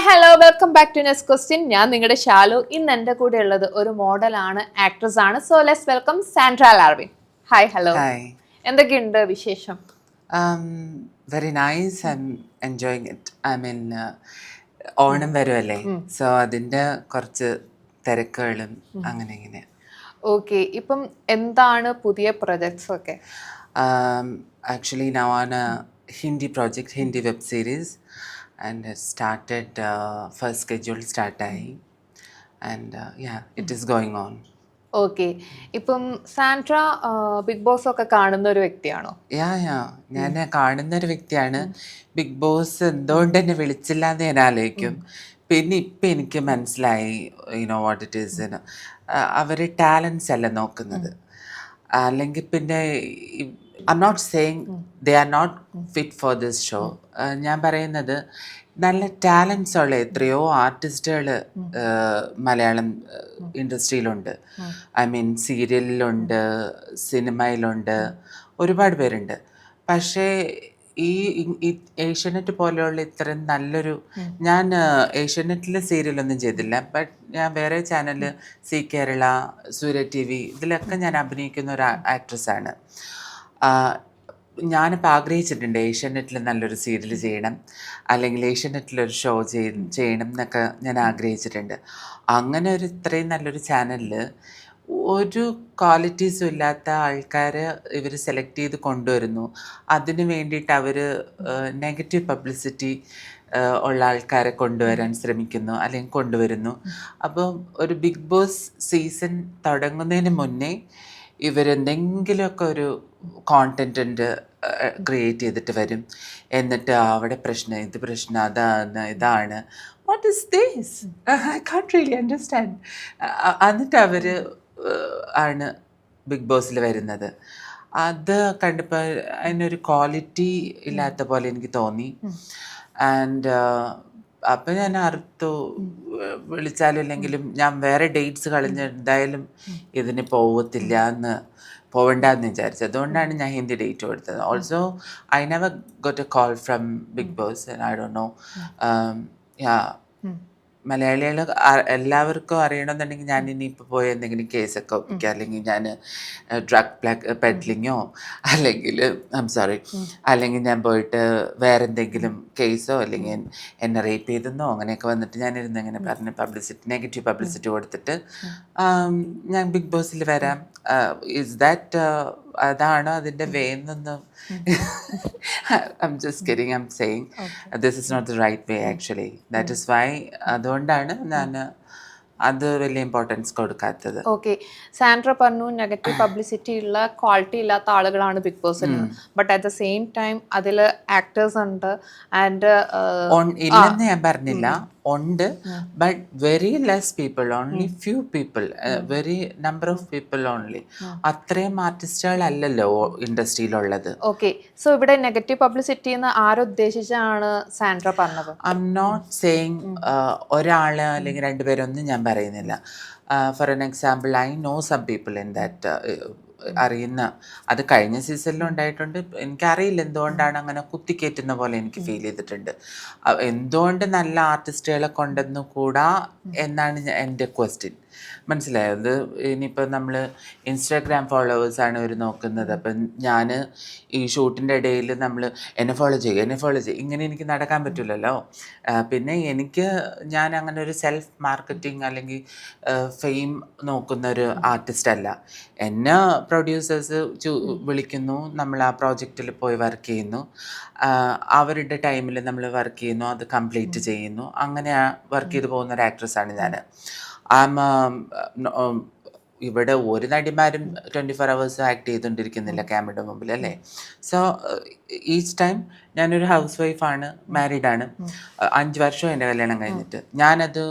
Hello welcome back to next question. ഞാൻ നിങ്ങളുടെ ഷാലു. ഇന്ന് എൻ്റെ കൂടെ ഉള്ളത് ഒരു മോഡലാണ്, ആക്ട്രസ് ആണ്. So let's welcome Sandra Larvin. Hi. Hello. Hi. എന്തൊക്കെയുണ്ട് വിശേഷം? Very nice. I'm enjoying it. I mean, Onam വരുമല്ലേ, സോ അതിൻ്റെ കുറച്ച് തിരക്കുകളും അങ്ങനെ ഇങ്ങനെ. ഓക്കെ, ഇപ്പം എന്താണ് പുതിയ പ്രൊജക്ട്സ് ഒക്കെ? Actually, now on a Hindi project, Hindi web series, and it started, first schedule start ആയി, and yeah, it is going on. Okay, ഇപ്പം സാൻഡ്ര ബിഗ് ബോസ് ഒക്കെ കാണുന്ന ഒരു വ്യക്തിയാണോ? ഞാൻ കാണുന്ന ഒരു വ്യക്തിയാണ്. ബിഗ് ബോസ് എന്തുകൊണ്ട് എന്നെ വിളിച്ചില്ല എന്ന് ഞാൻ ആലോചിക്കും. പിന്നെ ഇപ്പം എനിക്ക് മനസ്സിലായി, യുനോ വാട്ട് ഇറ്റ് ഈസ്, അവർ ടാലൻസ് അല്ല നോക്കുന്നത്. അല്ലെങ്കിൽ പിന്നെ I'm not saying they are not fit for this show. ഞാൻ പറയുന്നത് നല്ല ടാലൻസ് ഉള്ള എത്രയോ ആർട്ടിസ്റ്റുകൾ മലയാളം ഇൻഡസ്ട്രിയിലുണ്ട്. ഐ മീൻ സീരിയലിലുണ്ട്, സിനിമയിലുണ്ട്, ഒരുപാട് പേരുണ്ട്. പക്ഷേ ഈ ഏഷ്യാനെറ്റ് പോലെയുള്ള ഇത്രയും നല്ലൊരു, ഞാൻ ഏഷ്യാനെറ്റിൽ സീരിയലൊന്നും ചെയ്തില്ല, ബട്ട് ഞാൻ വേറെ ചാനൽ, സി കേരള, സൂര്യ ടി വി, ഇതിലൊക്കെ ഞാൻ അഭിനയിക്കുന്ന ഒരു ആക്ട്രസ്സാണ്. ഞാനിപ്പോൾ ആഗ്രഹിച്ചിട്ടുണ്ട് ഏഷ്യാനെറ്റിൽ നല്ലൊരു സീരിയൽ ചെയ്യണം, അല്ലെങ്കിൽ ഏഷ്യാനെറ്റിലൊരു ഷോ ചെയ്യണം എന്നൊക്കെ ഞാൻ ആഗ്രഹിച്ചിട്ടുണ്ട്. അങ്ങനെ ഒരു ഇത്രയും നല്ലൊരു ചാനലിൽ ഒരു ക്വാളിറ്റീസും ഇല്ലാത്ത ആൾക്കാരെ ഇവർ സെലക്ട് ചെയ്ത് കൊണ്ടുവരുന്നു. അതിന് വേണ്ടിയിട്ട് അവർ നെഗറ്റീവ് പബ്ലിസിറ്റി ഉള്ള ആൾക്കാരെ കൊണ്ടുവരാൻ ശ്രമിക്കുന്നു, അല്ലെങ്കിൽ കൊണ്ടുവരുന്നു. അപ്പോൾ ഒരു ബിഗ് ബോസ് സീസൺ തുടങ്ങുന്നതിന് മുന്നേ ഇവരെന്തെങ്കിലുമൊക്കെ ഒരു കോണ്ടൻറ്റ് ക്രിയേറ്റ് ചെയ്തിട്ട് വരും. എന്നിട്ട് അവിടെ പ്രശ്നം, ഇത് പ്രശ്നം, ഇതാണ് what is this, I can't really understand. എന്നിട്ട് അവർ ആണ് ബിഗ് ബോസിൽ വരുന്നത്. അത് കണ്ടപ്പോൾ അതിനൊരു ക്വാളിറ്റി ഇല്ലാത്ത പോലെ എനിക്ക് തോന്നി. ആൻഡ് അപ്പം ഞാൻ അറുത്തു, വിളിച്ചാലും ഇല്ലെങ്കിലും ഞാൻ വേറെ ഡേറ്റ്സ് കളഞ്ഞ് എന്തായാലും ഇതിന് പോവണ്ടെന്ന് വിചാരിച്ചു. അതുകൊണ്ടാണ് ഞാൻ ഹിന്ദി ഡേറ്റ് കൊടുത്തത്. Also I never got a call from big boss, I don't know. മലയാളികൾ എല്ലാവർക്കും അറിയണമെന്നുണ്ടെങ്കിൽ ഞാൻ ഇനിയിപ്പോൾ പോയി എന്തെങ്കിലും കേസൊക്കെ ഒപ്പിക്കുക, അല്ലെങ്കിൽ ഞാൻ ഡ്രഗ് പെഡ്ലിങ്ങോ, അല്ലെങ്കിൽ അല്ലെങ്കിൽ ഞാൻ പോയിട്ട് വേറെ എന്തെങ്കിലും കേസോ, അല്ലെങ്കിൽ എന്നെ റേപ്പ് ചെയ്തെന്നോ അങ്ങനെയൊക്കെ വന്നിട്ട് ഞാനിരുന്ന് ഇങ്ങനെ പറഞ്ഞ് നെഗറ്റീവ് പബ്ലിസിറ്റി കൊടുത്തിട്ട് ഞാൻ ബിഗ് ബോസിൽ വരാം. ഇസ് ദാറ്റ് അതാണ് അതിൻ്റെ വേ എന്നൊന്നും I'm just kidding. I'm saying this is not the right way actually. That is why അതുകൊണ്ടാണ് ഞാൻ അത് വലിയ ഇമ്പോർട്ടൻസ് കൊടുക്കാത്തത്. ഓക്കെ, സാൻഡ്ര പറഞ്ഞു നെഗറ്റീവ് പബ്ലിസിറ്റി ഉള്ള ക്വാളിറ്റി ഇല്ലാത്ത ആളുകളാണ് ബിഗ് ബോസിൽ. But at the same time അതിൽ ആക്ടേഴ്സ് ഉണ്ട് ആൻഡ് ഇല്ലെന്ന് ഞാൻ പറഞ്ഞില്ല, ഉണ്ട്. But very less people, only few people, very number of people only. അത്രയും ആർട്ടിസ്റ്റുകളല്ലല്ലോ ഇൻഡസ്ട്രിയിലുള്ളത്. ഓക്കെ, സോ ഇവിടെ നെഗറ്റീവ് പബ്ലിസിറ്റി എന്ന് ആരുദ്ദേശിച്ചാണ് സാൻഡ്ര പറഞ്ഞത്? ഐ എം നോട്ട് സേയിങ് ഒരാൾ അല്ലെങ്കിൽ രണ്ടുപേരൊന്നും ഞാൻ പറയുന്നില്ല. For an example, I know some people in that, അറിയുന്ന, അത് കഴിഞ്ഞ സീസണിലും ഉണ്ടായിട്ടുണ്ട്. എനിക്കറിയില്ല എന്തുകൊണ്ടാണ് അങ്ങനെ കുത്തിക്കയറ്റുന്ന പോലെ എനിക്ക് ഫീൽ ചെയ്തിട്ടുണ്ട്. എന്തുകൊണ്ട് നല്ല ആർട്ടിസ്റ്റുകളെ കൊണ്ടുവന്നു കൂടാ എന്നാണ് എൻ്റെ ക്വസ്റ്റ്യൻ. മനസ്സിലായത്? ഇനിയിപ്പോൾ നമ്മൾ ഇൻസ്റ്റാഗ്രാം ഫോളോവേഴ്സാണ് അവർ നോക്കുന്നത്. അപ്പം ഞാൻ ഈ ഷൂട്ടിൻ്റെ ഇടയിൽ നമ്മൾ എന്നെ ഫോളോ ചെയ്യും ഇങ്ങനെ എനിക്ക് നടക്കാൻ പറ്റില്ലല്ലോ. പിന്നെ ഞാൻ അങ്ങനെ ഒരു സെൽഫ് മാർക്കറ്റിംഗ് അല്ലെങ്കിൽ ഫെയിം നോക്കുന്ന ഒരു ആർട്ടിസ്റ്റ് അല്ല. എന്നെ പ്രൊഡ്യൂസേഴ്സ് വിളിക്കുന്നു, നമ്മൾ ആ പ്രോജക്റ്റിൽ പോയി വർക്ക് ചെയ്യുന്നു, അവരുടെ ടൈമിൽ നമ്മൾ വർക്ക് ചെയ്യുന്നു, അത് കംപ്ലീറ്റ് ചെയ്യുന്നു. അങ്ങനെ വർക്ക് ചെയ്ത് പോകുന്ന ഒരു ആക്ട്രസ്സാണ് ഞാൻ. ഇവിടെ ഒരു നടിമാരും 24 hours ആക്ട് ചെയ്തുകൊണ്ടിരിക്കുന്നില്ല ക്യാമറയുടെ മുമ്പിൽ, അല്ലേ? സോ ഈച്ച് ടൈം ഞാനൊരു ഹൗസ് വൈഫാണ്, മാരീഡാണ്. 5 വർഷം എൻ്റെ കല്യാണം കഴിഞ്ഞിട്ട്. ഞാനത്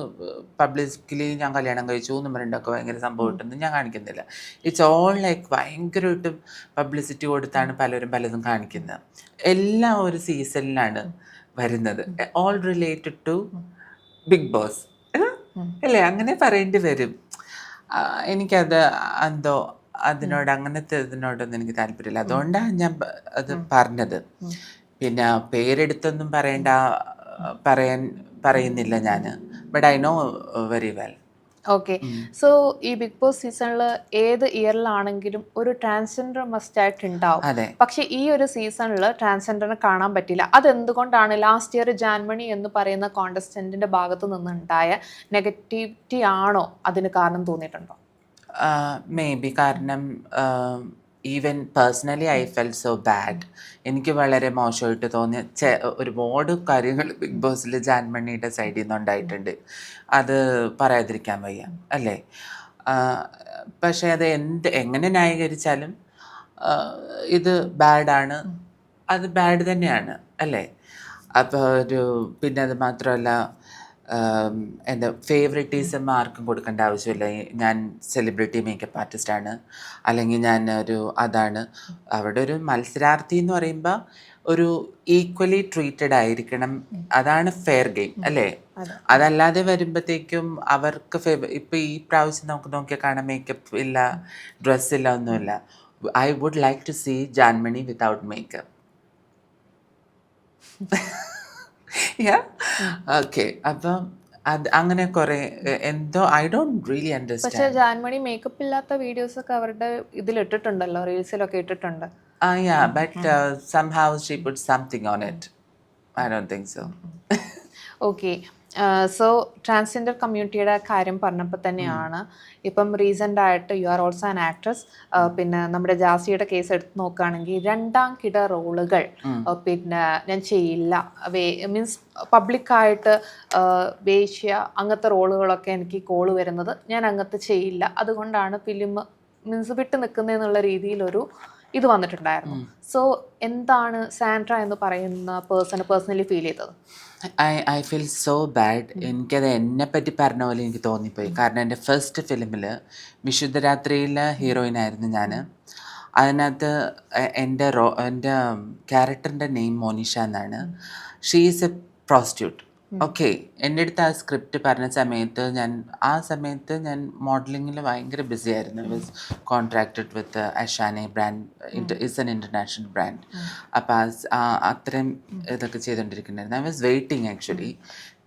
പബ്ലിക്കലി ഞാൻ കല്യാണം കഴിച്ചു എന്നും പറഞ്ഞിട്ടൊക്കെ ഭയങ്കര സംഭവം ഇട്ടൊന്നും ഞാൻ കാണിക്കുന്നില്ല. ഇറ്റ്സ് ഓൾ ലൈക്ക് ഭയങ്കരമായിട്ടും പബ്ലിസിറ്റി കൊടുത്താണ് പലരും പലതും കാണിക്കുന്നത്. എല്ലാം ഒരു സീസണിലാണ് വരുന്നത്, all related to big boss, അല്ലേ? അങ്ങനെ പറയേണ്ടി വരും. എനിക്കത് എന്തോ അങ്ങനത്തെ ഇതിനോടൊന്നും എനിക്ക് താല്പര്യമില്ല. അതുകൊണ്ടാണ് ഞാൻ അത് പറഞ്ഞത്. പിന്നെ പേരെടുത്തൊന്നും പറയാൻ പറയുന്നില്ല ഞാൻ, but I know very well. Okay. So ഈ ബിഗ് ബോസ് സീസണിൽ ഏത് ഇയറിലാണെങ്കിലും ഒരു ട്രാൻസ്ജെൻഡർ മസ്റ്റ് ആയിട്ട് ഉണ്ടാവും. അതെ. പക്ഷെ ഈ ഒരു സീസണിൽ ട്രാൻസ്ജെൻഡറിനെ കാണാൻ പറ്റില്ല. അതെന്തുകൊണ്ടാണ്? ലാസ്റ്റ് ഇയർ ജാൻമണി എന്ന് പറയുന്ന കോണ്ടസ്റ്റന്റിന്റെ ഭാഗത്ത് നിന്നുണ്ടായ നെഗറ്റിവിറ്റി ആണോ അതിന് കാരണം തോന്നിയിട്ടുണ്ടോ? Maybe. കാരണം even personally I fell so bad. എനിക്ക് വളരെ മോശമായിട്ട് തോന്നിയ ഒരുപാട് കാര്യങ്ങൾ ബിഗ് ബോസിൽ ജാൻമണിയുടെ സൈഡിൽ നിന്ന് ഉണ്ടായിട്ടുണ്ട്. അത് പറയാതിരിക്കാൻ വയ്യ, അല്ലേ? പക്ഷേ അത് എങ്ങനെ ന്യായീകരിച്ചാലും ഇത് ബാഡാണ്, അത് ബാഡ് തന്നെയാണ്, അല്ലേ? അപ്പോൾ പിന്നെ അത് മാത്രമല്ല, എന്താ ഫേവറിറ്റിസം ആർക്കും കൊടുക്കേണ്ട ആവശ്യമില്ല. ഞാൻ സെലിബ്രിറ്റി മേക്കപ്പ് ആർട്ടിസ്റ്റാണ്, അല്ലെങ്കിൽ ഞാൻ അതാണ്. അവിടെ ഒരു മത്സരാർത്ഥി എന്ന് പറയുമ്പോൾ ഒരു ഈക്വലി ട്രീറ്റഡ് ആയിരിക്കണം. അതാണ് ഫെയർ ഗെയിം, അല്ലേ? അതല്ലാതെ വരുമ്പോഴത്തേക്കും അവർക്ക് ഇപ്പം ഈ പ്രാവശ്യം നമുക്ക് നോക്കിയാൽ കാണാൻ മേക്കപ്പ് ഇല്ല, ഡ്രസ്സില്ല, ഒന്നുമില്ല. I would like to see Jaanmoni without makeup. Okay. അപ്പം അങ്ങനെ കുറെ എന്തോ ഐ ഡോണ്ട് റിയലി പക്ഷെ അണ്ടർസ്റ്റാൻഡ്. ജാൻമണി മേക്കപ്പ് ഇല്ലാത്ത വീഡിയോസ് ഒക്കെ അവരുടെ ഇതിൽ ഇട്ടിട്ടുണ്ടല്ലോ, റീൽസിലൊക്കെ ഇട്ടിട്ടുണ്ട്. But somehow she put something on it. I don't think so. Okay. So transgender കമ്മ്യൂണിറ്റിയുടെ കാര്യം പറഞ്ഞപ്പോൾ തന്നെയാണ് ഇപ്പം റീസെൻ്റ് ആയിട്ട് you are also an actress. പിന്നെ നമ്മുടെ ജാസിയുടെ കേസ് എടുത്ത് നോക്കുകയാണെങ്കിൽ രണ്ടാം കിട റോളുകൾ പിന്നെ ഞാൻ ചെയ്യില്ല, മീൻസ് പബ്ലിക്കായിട്ട് വേശ്യ അങ്ങനത്തെ റോളുകളൊക്കെ എനിക്ക് കോള് വരുന്നത്, ഞാൻ അങ്ങനത്തെ ചെയ്യില്ല, അതുകൊണ്ടാണ് ഫിലിം മീൻസ് വിട്ട് നിൽക്കുന്നതെന്നുള്ള രീതിയിലൊരു ഇത് വന്നിട്ടുണ്ടായിരുന്നു. സോ എന്താണ് സാൻഡ്ര എന്ന് പറയുന്ന പേഴ്സണലി ഫീൽ ചെയ്തത്? I feel so bad. എനിക്കത് എന്നെപ്പറ്റി പറഞ്ഞ പോലെ എനിക്ക് തോന്നിപ്പോയി. കാരണം എൻ്റെ ഫസ്റ്റ് ഫിലിമിൽ വിശുദ്ധരാത്രിയിലെ ഹീറോയിനായിരുന്നു ഞാൻ. അതിനകത്ത് എൻ്റെ ക്യാരക്ടറിൻ്റെ നെയിം മോനിഷ എന്നാണ്. She is A prostitute. Okay. എൻ്റെ അടുത്ത് ആ സ്ക്രിപ്റ്റ് പറഞ്ഞ സമയത്ത് ഞാൻ മോഡലിങ്ങിൽ ഭയങ്കര ബിസി ആയിരുന്നു. ഐ വാസ് കോൺട്രാക്റ്റഡ് വിത്ത് അഷാനെ brand, it's an international brand. അപ്പോൾ അത്രയും ഇതൊക്കെ ചെയ്തുകൊണ്ടിരിക്കുന്നുണ്ടായിരുന്നു. I was waiting actually.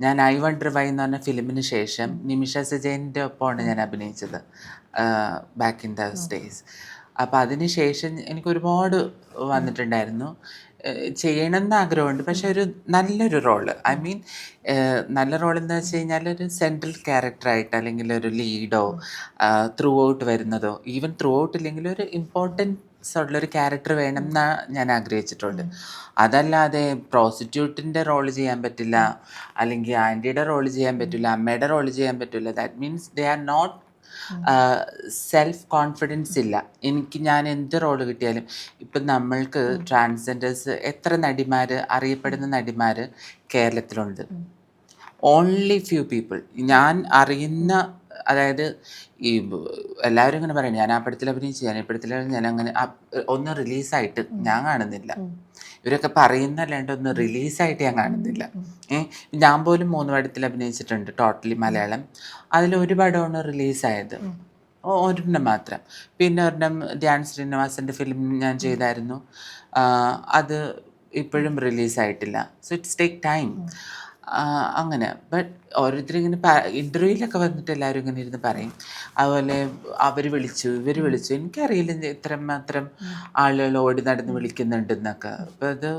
ഞാൻ ഐ വണ്ടർ വൈ എന്ന് പറഞ്ഞ ഫിലിമിന് ശേഷം നിമിഷ സജയൻ്റെ ഒപ്പമാണ് ഞാൻ അഭിനയിച്ചത് ബാക്ക് ഇൻ ദോസ് ഡേയ്സ്. അപ്പോൾ അതിന് ശേഷം എനിക്ക് ഒരുപാട് വന്നിട്ടുണ്ടായിരുന്നു. ചെയ്യണം എന്ന് ആഗ്രഹമുണ്ട്, പക്ഷെ ഒരു നല്ലൊരു റോള്, ഐ മീൻ നല്ല റോൾ എന്ന് വെച്ച് കഴിഞ്ഞാൽ ഒരു സെൻട്രൽ ക്യാരക്ടറായിട്ട്, അല്ലെങ്കിൽ ഒരു ലീഡോ ത്രൂ ഔട്ട് വരുന്നതോ, ഈവൻ ത്രൂ ഔട്ട് ഇല്ലെങ്കിൽ ഒരു ഇമ്പോർട്ടൻസ് ഉള്ളൊരു ക്യാരക്ടർ വേണം എന്നാണ് ഞാൻ ആഗ്രഹിച്ചിട്ടുണ്ട്. അതല്ലാതെ പ്രോസ്റ്റിറ്റ്യൂട്ടിൻ്റെ റോള് ചെയ്യാൻ പറ്റില്ല, അല്ലെങ്കിൽ ആൻറ്റിയുടെ റോള് ചെയ്യാൻ പറ്റില്ല, അമ്മയുടെ റോള് ചെയ്യാൻ പറ്റില്ല. That means they are not self confidence ഇല്ല. ഞാൻ എന്ത് റോള് കിട്ടിയാലും, ഇപ്പം നമ്മൾക്ക് ട്രാൻസ്ജെൻഡേഴ്സ് എത്ര നടിമാർ, അറിയപ്പെടുന്ന നടിമാർ കേരളത്തിലുണ്ട്. ഓൺലി ഫ്യൂ പീപ്പിൾ ഞാൻ അറിയുന്ന, അതായത് ഈ എല്ലാവരും ഇങ്ങനെ പറയണം ഞാൻ ആ പടത്തിൽ അഭിനയിച്ചു, ഞാൻ അങ്ങനെ ഒന്ന് റിലീസായിട്ട് ഞാൻ കാണുന്നില്ല. ഇവരൊക്കെ പറയുന്നല്ലാണ്ട് ഒന്ന് റിലീസായിട്ട് ഞാൻ കാണുന്നില്ല. ഞാൻ പോലും 3 പടത്തിൽ അഭിനയിച്ചിട്ടുണ്ട് ടോട്ടലി മലയാളം. അതിലൊരു പടമാണ് റിലീസായത്, ഒരെണ്ണം മാത്രം. പിന്നെ ഒരെണ്ണം ധ്യാൻ ശ്രീനിവാസൻ്റെ ഫിലിം ഞാൻ ചെയ്തായിരുന്നു, അത് ഇപ്പോഴും റിലീസായിട്ടില്ല. So it's take time. അങ്ങനെ. ബട്ട് ഓരോരുത്തരിങ്ങനെ ഇൻ്റർവ്യൂവിലൊക്കെ വന്നിട്ട് എല്ലാവരും ഇങ്ങനെ ഇരുന്ന് പറയും, അതുപോലെ അവർ വിളിച്ചു, ഇവർ വിളിച്ചു. എനിക്കറിയില്ല ഇത്രമാത്രം ആളുകൾ ഓടി നടന്ന് വിളിക്കുന്നുണ്ടെന്നൊക്കെ. അപ്പോൾ അത്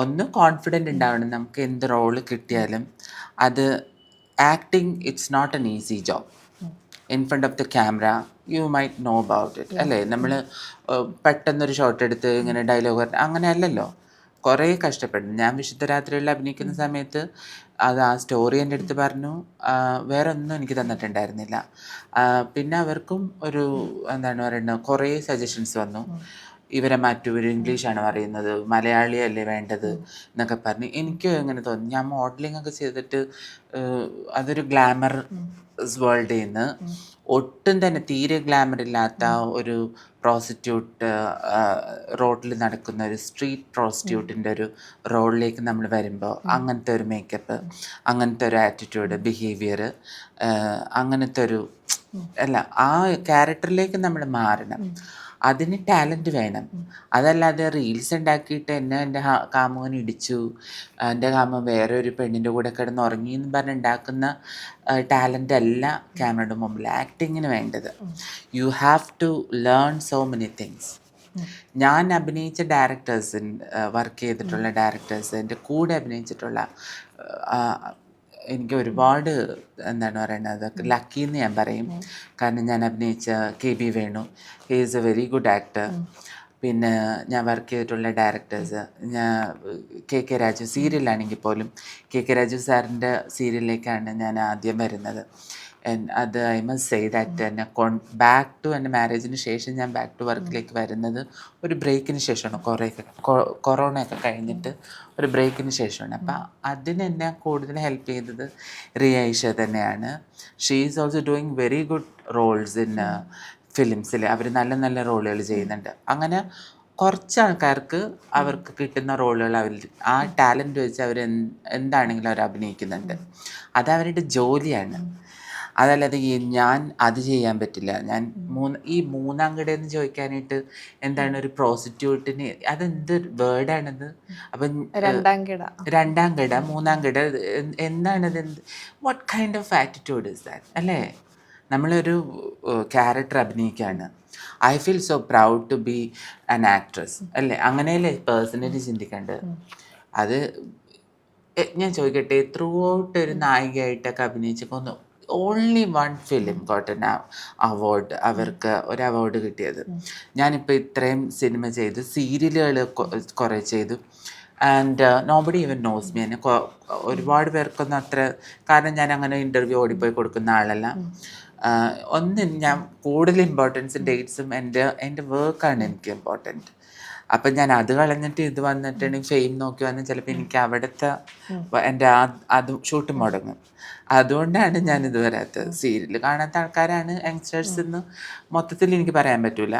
ഒന്ന് കോൺഫിഡൻ്റ് ഉണ്ടാവണം. നമുക്ക് എന്ത് റോള് കിട്ടിയാലും അത് acting it's not an easy job. In front of the camera you might know about it, അല്ലേ? നമ്മൾ പെട്ടെന്നൊരു ഷോട്ട് എടുത്ത് ഇങ്ങനെ ഡയലോഗ് അങ്ങനെ അല്ലല്ലോ, കുറേ കഷ്ടപ്പെടുന്നു. ഞാൻ വിശുദ്ധരാത്രിയിൽ അഭിനയിക്കുന്ന സമയത്ത് അത് ആ സ്റ്റോറി എൻ്റെ അടുത്ത് പറഞ്ഞു, വേറെ ഒന്നും എനിക്ക് തന്നിട്ടുണ്ടായിരുന്നില്ല. പിന്നെ അവർക്കും ഒരു എന്താണ് പറയുന്നത്, കുറേ സജഷൻസ് വന്നു. ഇവരെ മാറ്റൂ, ഇവർ ഇംഗ്ലീഷാണ് പറയുന്നത്, മലയാളിയല്ലേ വേണ്ടത് എന്നൊക്കെ പറഞ്ഞ്. എനിക്ക് എങ്ങനെ തോന്നി, ഞാൻ മോഡലിംഗ് ഒക്കെ ചെയ്തിട്ട് അതൊരു ഗ്ലാമർ വേൾഡിൽ നിന്ന് ഒട്ടും തന്നെ തീരെ ഗ്ലാമർ ഇല്ലാത്ത ഒരു പ്രോസ്റ്റിറ്റ്യൂട്ട്, റോഡിൽ നടക്കുന്ന ഒരു സ്ട്രീറ്റ് പ്രോസ്റ്റിറ്റ്യൂട്ടിൻ്റെ ഒരു റോളിലേക്ക് നമ്മൾ വരുമ്പോൾ അങ്ങനത്തെ ഒരു മേക്കപ്പ്, അങ്ങനത്തെ ഒരു ആറ്റിറ്റ്യൂഡ്, ബിഹേവിയർ, അങ്ങനത്തെ ഒരു അല്ല, ആ ക്യാരക്ടറിലേക്ക് നമ്മൾ മാറണം. അതിന് ടാലൻറ്റ് വേണം. അതല്ലാതെ റീൽസ് ഉണ്ടാക്കിയിട്ട് എന്നെ എൻ്റെ കാമുകൻ ഇടിച്ചു, എൻ്റെ കാമുകൻ വേറെ ഒരു പെണ്ണിൻ്റെ കൂടെ കിടന്ന് ഉറങ്ങി എന്ന് പറഞ്ഞ് ഉണ്ടാക്കുന്ന ടാലൻ്റ് അല്ല ക്യാമറയുടെ മുമ്പിൽ ആക്ടിങ്ങിന് വേണ്ടത്. You have to learn so many things. ഞാൻ അഭിനയിച്ച വർക്ക് ചെയ്തിട്ടുള്ള ഡയറക്ടേഴ്സ്, എൻ്റെ കൂടെ അഭിനയിച്ചിട്ടുള്ള എനിക്ക് ഒരുപാട് എന്താണ് പറയുന്നത് ലക്കി എന്ന് ഞാൻ പറയും. കാരണം ഞാൻ അഭിനയിച്ച KB Venu, he is A very good actor. പിന്നെ ഞാൻ വർക്ക് ചെയ്തിട്ടുള്ള ഡയറക്ടേഴ്സ്, ഞാൻ KK രാജു, സീരിയലാണെങ്കിൽ പോലും KK രാജു സാറിൻ്റെ സീരിയലിലേക്കാണ് ഞാൻ ആദ്യം വരുന്നത്. അത് ഐ മസ്റ്റ് സേ ദാറ്റ് എന്നെ ബാക്ക് ടു എൻ്റെ മാരേജിന് ശേഷം ഞാൻ ബാക്ക് ടു വർക്കിലേക്ക് വരുന്നത് ഒരു ബ്രേക്കിന് ശേഷമാണ്. കൊറോണയൊക്കെ കഴിഞ്ഞിട്ട് ഒരു ബ്രേക്കിന് ശേഷമാണ്. അപ്പം അതിനെന്നെ കൂടുതൽ ഹെൽപ്പ് ചെയ്തത് റിയ തന്നെയാണ്. She is also doing very good roles in ഫിലിംസിൽ. അവർ നല്ല നല്ല റോളുകൾ ചെയ്യുന്നുണ്ട്. അങ്ങനെ കുറച്ച് ആൾക്കാർക്ക് അവർക്ക് കിട്ടുന്ന റോളുകൾ ആ ടാലൻറ്റ് വെച്ച് അവർ എന്താണെങ്കിലും അവർ അഭിനയിക്കുന്നുണ്ട്. അതവരുടെ ജോലിയാണ്. അതല്ലാതെ ഞാൻ അത് ചെയ്യാൻ പറ്റില്ല, ഞാൻ ഈ മൂന്നാം കിടയെന്ന് ചോദിക്കാനായിട്ട് എന്താണ് ഒരു പ്രോസ്റ്റിറ്റ്യൂട്ടിന് അതെന്ത് വേർഡാണത്? അപ്പം രണ്ടാം കിട, മൂന്നാം കിട എന്താണത്? What kind of attitude is that? അല്ലേ? നമ്മളൊരു ക്യാരക്ടർ അഭിനയിക്കുകയാണ്. I feel so proud to be an actress, അല്ലേ? അങ്ങനെയല്ലേ പേഴ്സണലി ചിന്തിക്കേണ്ടത്. അത് ഞാൻ ചോദിക്കട്ടെ, ത്രൂ ഔട്ട് ഒരു നായികയായിട്ടൊക്കെ അഭിനയിച്ചപ്പോൾ only one film got an award, അവർക്ക് ഒരു അവാർഡ് കിട്ടിയത്. ഞാനിപ്പോൾ ഇത്രയും സിനിമ ചെയ്തു, സീരിയലുകൾ കുറേ ചെയ്തു, and nobody even knows me. എന്നെ ഒരുപാട് പേർക്കൊന്നും അത്ര, കാരണം ഞാൻ അങ്ങനെ ഇൻ്റർവ്യൂ ഓടിപ്പോയി കൊടുക്കുന്ന ആളല്ല. ഞാൻ കൂടുതൽ ഇമ്പോർട്ടൻസ് ഡേറ്റ്സും എൻ്റെ വർക്കാണ് എനിക്ക് ഇമ്പോർട്ടൻറ്റ്. അപ്പം ഞാൻ അത് കളഞ്ഞിട്ട് ഇത് വന്നിട്ടുണ്ടെങ്കിൽ ഫെയിം നോക്കി വന്നാൽ ചിലപ്പോൾ എനിക്ക് അവിടുത്തെ എൻ്റെ അത് ഷൂട്ട് മുടങ്ങും. അതുകൊണ്ടാണ് ഞാനിത് വരാത്തത്. സീരിയൽ കാണാത്ത ആൾക്കാരാണ് യങ്സ്റ്റേഴ്സ് എന്ന് മൊത്തത്തിൽ എനിക്ക് പറയാൻ പറ്റില്ല.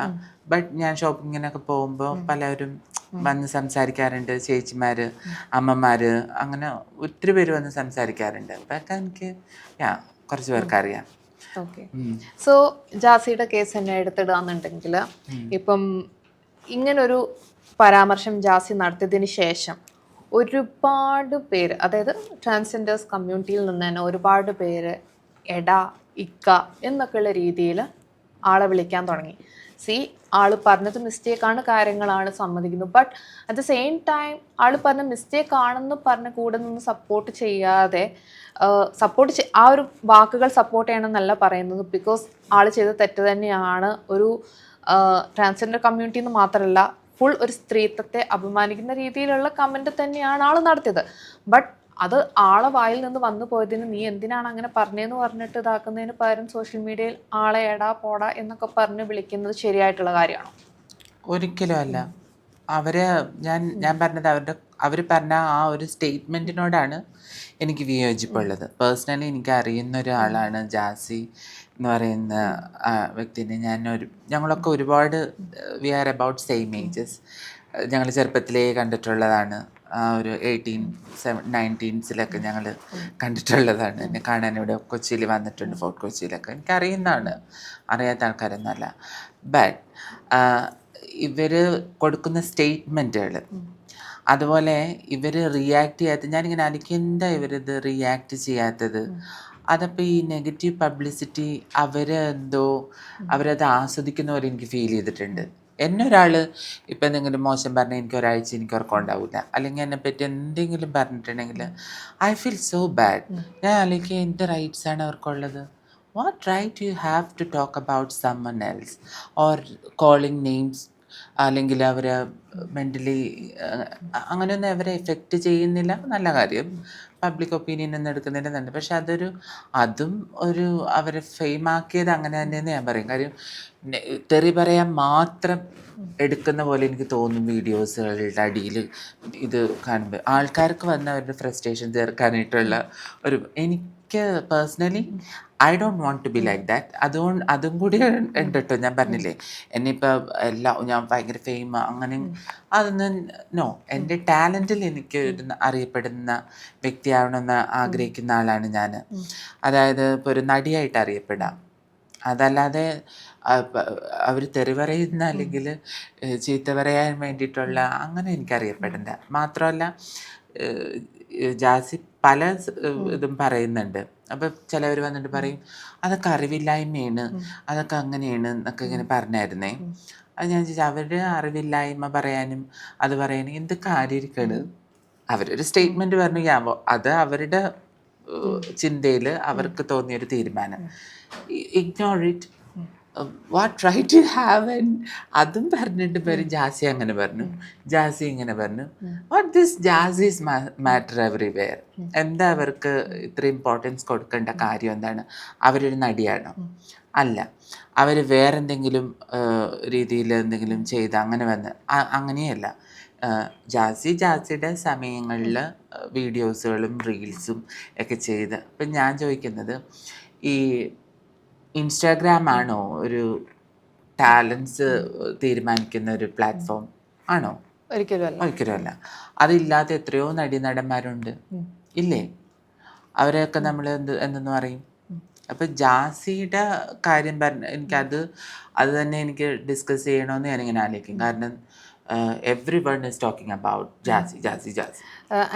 ബട്ട് ഞാൻ ഷോപ്പിങ്ങിനൊക്കെ പോകുമ്പോൾ പലരും വന്ന് സംസാരിക്കാറുണ്ട്, ചേച്ചിമാർ, അമ്മമാർ, അങ്ങനെ ഒത്തിരി പേര് വന്ന് സംസാരിക്കാറുണ്ട്. അതൊക്കെ എനിക്ക് കുറച്ച് പേർക്ക് അറിയാം. ഓക്കെ. സോ ജാസിയുടെ കേസ് തന്നെ എടുത്തിടുകയെന്നുണ്ടെങ്കിൽ, ഇപ്പം ഇങ്ങനൊരു പരാമർശം ജാസി നടത്തിയതിന് ശേഷം ഒരുപാട് പേര്, അതായത് ട്രാൻസ്ജെൻഡേഴ്സ് കമ്മ്യൂണിറ്റിയിൽ നിന്ന് തന്നെ ഒരുപാട് പേര് എടാ, ഇക്ക എന്നൊക്കെയുള്ള രീതിയിൽ ആളെ വിളിക്കാൻ തുടങ്ങി. ആൾ പറഞ്ഞത് മിസ്റ്റേക്കാണ്, കാര്യങ്ങളാണ് സമ്മതിക്കുന്നു. But at the same time ആൾ പറഞ്ഞ മിസ്റ്റേക്ക് ആണെന്ന് പറഞ്ഞ് കൂടെ നിന്ന് സപ്പോർട്ട് ചെയ്യാതെ, ആ ഒരു വാക്കുകൾ സപ്പോർട്ട് ചെയ്യണമെന്നല്ല പറയുന്നത്. ബിക്കോസ് ആൾ ചെയ്ത തെറ്റ് തന്നെയാണ്. ഒരു ട്രാൻസ്ജെൻഡർ കമ്മ്യൂണിറ്റി എന്ന് മാത്രമല്ല, ഫുൾ ഒരു സ്ത്രീത്വത്തെ അപമാനിക്കുന്ന രീതിയിലുള്ള കമൻറ്റ് തന്നെയാണ് ആൾ നടത്തിയത്. ബട്ട് അത് ആളെ വായിൽ നിന്ന് വന്നു പോയതിന് നീ എന്തിനാണ് അങ്ങനെ പറഞ്ഞതെന്ന് പറഞ്ഞിട്ട് ഇതാക്കുന്നതിന് പകരം സോഷ്യൽ മീഡിയയിൽ ആളെ എടാ പോടാ എന്നൊക്കെ പറഞ്ഞ് വിളിക്കുന്നത് ശരിയായിട്ടുള്ള കാര്യമാണോ? ഒരിക്കലും അല്ല. ഞാൻ പറഞ്ഞത് അവർ പറഞ്ഞ ആ ഒരു സ്റ്റേറ്റ്മെൻറ്റിനോടാണ് എനിക്ക് വിയോജിപ്പുള്ളത്. പേഴ്സണലി എനിക്ക് അറിയുന്ന ഒരാളാണ് ജാസി എന്ന് പറയുന്ന വ്യക്തിനെ. ഞങ്ങളൊക്കെ ഒരുപാട് we are about same ages. ഞങ്ങൾ ചെറുപ്പത്തിലേ കണ്ടിട്ടുള്ളതാണ്. ആ ഒരു 1990s ഞങ്ങൾ കണ്ടിട്ടുള്ളതാണ്. എന്നെ കാണാൻ ഇവിടെ കൊച്ചിയിൽ വന്നിട്ടുണ്ട്, ഫോർട്ട് കൊച്ചിയിലൊക്കെ. എനിക്കറിയുന്നതാണ്, അറിയാത്ത ആൾക്കാരൊന്നുമല്ല. ബട്ട് ഇവർ കൊടുക്കുന്ന സ്റ്റേറ്റ്മെൻറ്റുകൾ, അതുപോലെ ഇവർ റിയാക്ട് ചെയ്യാത്തത്, ഞാനിങ്ങനെ ആലോചിക്കും എന്താ ഇവരിത് റിയാക്ട് ചെയ്യാത്തത്? അതപ്പോൾ ഈ നെഗറ്റീവ് പബ്ലിസിറ്റി അവരത് ആസ്വദിക്കുന്ന പോലെ എനിക്ക് ഫീൽ ചെയ്തിട്ടുണ്ട്. എന്നെ ഒരാൾ ഇപ്പം എന്തെങ്കിലും മോശം പറഞ്ഞാൽ എനിക്ക് ഒരാഴ്ച എനിക്ക് ഉറക്കം ഉണ്ടാവില്ല. അല്ലെങ്കിൽ എന്നെപ്പറ്റി എന്തെങ്കിലും പറഞ്ഞിട്ടുണ്ടെങ്കിൽ ഐ ഫീൽ സോ ബാഡ്. ഞാൻ ആലോചിക്കുക എൻ്റെ റൈറ്റ്സാണ് അവർക്കുള്ളത്. What right you have to talk about someone else or calling names? അല്ലെങ്കിൽ അവർ മെൻ്റലി അങ്ങനെയൊന്നും അവരെ എഫക്റ്റ് ചെയ്യുന്നില്ല, നല്ല കാര്യം. പബ്ലിക് ഒപ്പീനിയൻ ഒന്നും എടുക്കുന്നില്ലെന്നുണ്ട്. പക്ഷെ അതും അവരെ ഫെയിമാക്കിയത് അങ്ങനെ തന്നെയെന്ന് ഞാൻ പറയും. കാര്യം തെറി പറയാൻ മാത്രം എടുക്കുന്ന പോലെ എനിക്ക് തോന്നും വീഡിയോസുകളുടെ അടിയിൽ ഇത് കാണുമ്പോൾ. ആൾക്കാർക്ക് വന്ന അവരുടെ ഫ്രസ്ട്രേഷൻ തീർക്കാനായിട്ടുള്ള എനിക്ക് personally I don't want to be like that. അതും കൂടി ഉണ്ട് കേട്ടോ. ഞാൻ പറഞ്ഞില്ലേ, എന്നിപ്പോൾ ഞാൻ ഭയങ്കര ഫെയിം അങ്ങനെ അതൊന്നും നോ. എൻ്റെ ടാലൻറ്റിൽ എനിക്ക് അറിയപ്പെടുന്ന വ്യക്തിയാവണമെന്ന് ആഗ്രഹിക്കുന്ന ആളാണ് ഞാൻ. അതായത് ഇപ്പോൾ ഒരു നടിയായിട്ട് അറിയപ്പെടാം, അതല്ലാതെ അവർ തെറി പറയുന്ന അല്ലെങ്കിൽ ചീത്ത പറയാൻ വേണ്ടിയിട്ടുള്ള അങ്ങനെ എനിക്കറിയപ്പെടേണ്ട. മാത്രമല്ല ജാസി പല ഇതും പറയുന്നുണ്ട്. അപ്പം ചിലവർ വന്നിട്ട് പറയും അതൊക്കെ അറിവില്ലായ്മയാണ്, അതൊക്കെ അങ്ങനെയാണ് എന്നൊക്കെ ഇങ്ങനെ പറഞ്ഞായിരുന്നേ. അത് ഞാൻ ചോദിച്ചാൽ അവരുടെ അറിവില്ലായ്മ പറയാനും അത് പറയാനും എന്ത് കാര്യമായിരിക്കണം. അവരൊരു സ്റ്റേറ്റ്മെൻറ്റ് പറഞ്ഞു അത് അവരുടെ ചിന്തയിൽ അവർക്ക് തോന്നിയൊരു തീരുമാനം. Ignore it, what right you have. അതും പറഞ്ഞിട്ട് പേര് ജാസി അങ്ങനെ പറഞ്ഞു, ജാസി ഇങ്ങനെ പറഞ്ഞു. What this Jassi's matter everywhere. എന്താ അവർക്ക് ഇത്ര ഇമ്പോർട്ടൻസ് കൊടുക്കേണ്ട കാര്യം എന്താണ്? അവരൊരു നടിയാണോ? അല്ല. അവർ വേറെന്തെങ്കിലും രീതിയിൽ എന്തെങ്കിലും ചെയ്ത് അങ്ങനെ വന്ന് അങ്ങനെയല്ല. ജാസിയുടെ സമയങ്ങളിൽ വീഡിയോസുകളും റീൽസും ഒക്കെ ചെയ്ത്. അപ്പം ഞാൻ ചോദിക്കുന്നത്, ഈ ഇൻസ്റ്റാഗ്രാം ആണോ ഒരു ടാലൻസ് തീരുമാനിക്കുന്ന ഒരു പ്ലാറ്റ്ഫോം ആണോ? ഒരിക്കലുമല്ല. അതില്ലാത്ത എത്രയോ നടന്മാരുണ്ട്, ഇല്ലേ? അവരെയൊക്കെ നമ്മൾ എന്തെന്ന് പറയും. അപ്പം ജാസിയുടെ കാര്യം എനിക്കത് തന്നെ എനിക്ക് ഡിസ്കസ് ചെയ്യണമെന്ന് ഞാനിങ്ങനെ ആലോചിക്കും. കാരണം every one is talking about Jazzy.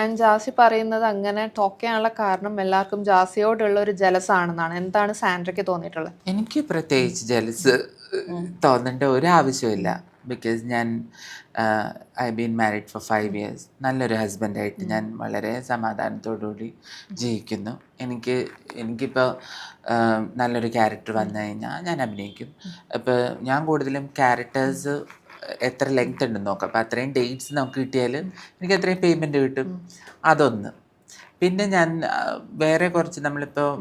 And Jazzy പറയുന്നത് അങ്ങനെ ടോക്ക് ചെയ്യാനുള്ള കാരണം എല്ലാവർക്കും ജാസിയോടുള്ള ഒരു ജലസ് ആണെന്നാണ്. എന്താണ് സാൻഡ്രയ്ക്ക് തോന്നിയിട്ടുള്ളത്? എനിക്ക് പ്രത്യേകിച്ച് ജലസ് തോന്നേണ്ട ഒരു ആവശ്യമില്ല. ബിക്കോസ് ഞാൻ I been married for 5 years. നല്ലൊരു ഹസ്ബൻഡായിട്ട് ഞാൻ വളരെ സമാധാനത്തോടുകൂടി ജീവിക്കുന്നു. എനിക്കിപ്പോൾ നല്ലൊരു ക്യാരക്ടർ വന്നു കഴിഞ്ഞാൽ ഞാൻ അഭിനയിക്കും. ഇപ്പോൾ ഞാൻ കൂടുതലും ക്യാരക്ടേഴ്സ് എത്ര ലെങ്ത് ഉണ്ടെന്ന് നോക്കാം. അപ്പോൾ അത്രയും ഡേറ്റ്സ് നമുക്ക് കിട്ടിയാൽ എനിക്ക് അത്രയും പേയ്മെൻറ്റ് കിട്ടും. അതൊന്ന്. പിന്നെ ഞാൻ വേറെ കുറച്ച് നമ്മളിപ്പോൾ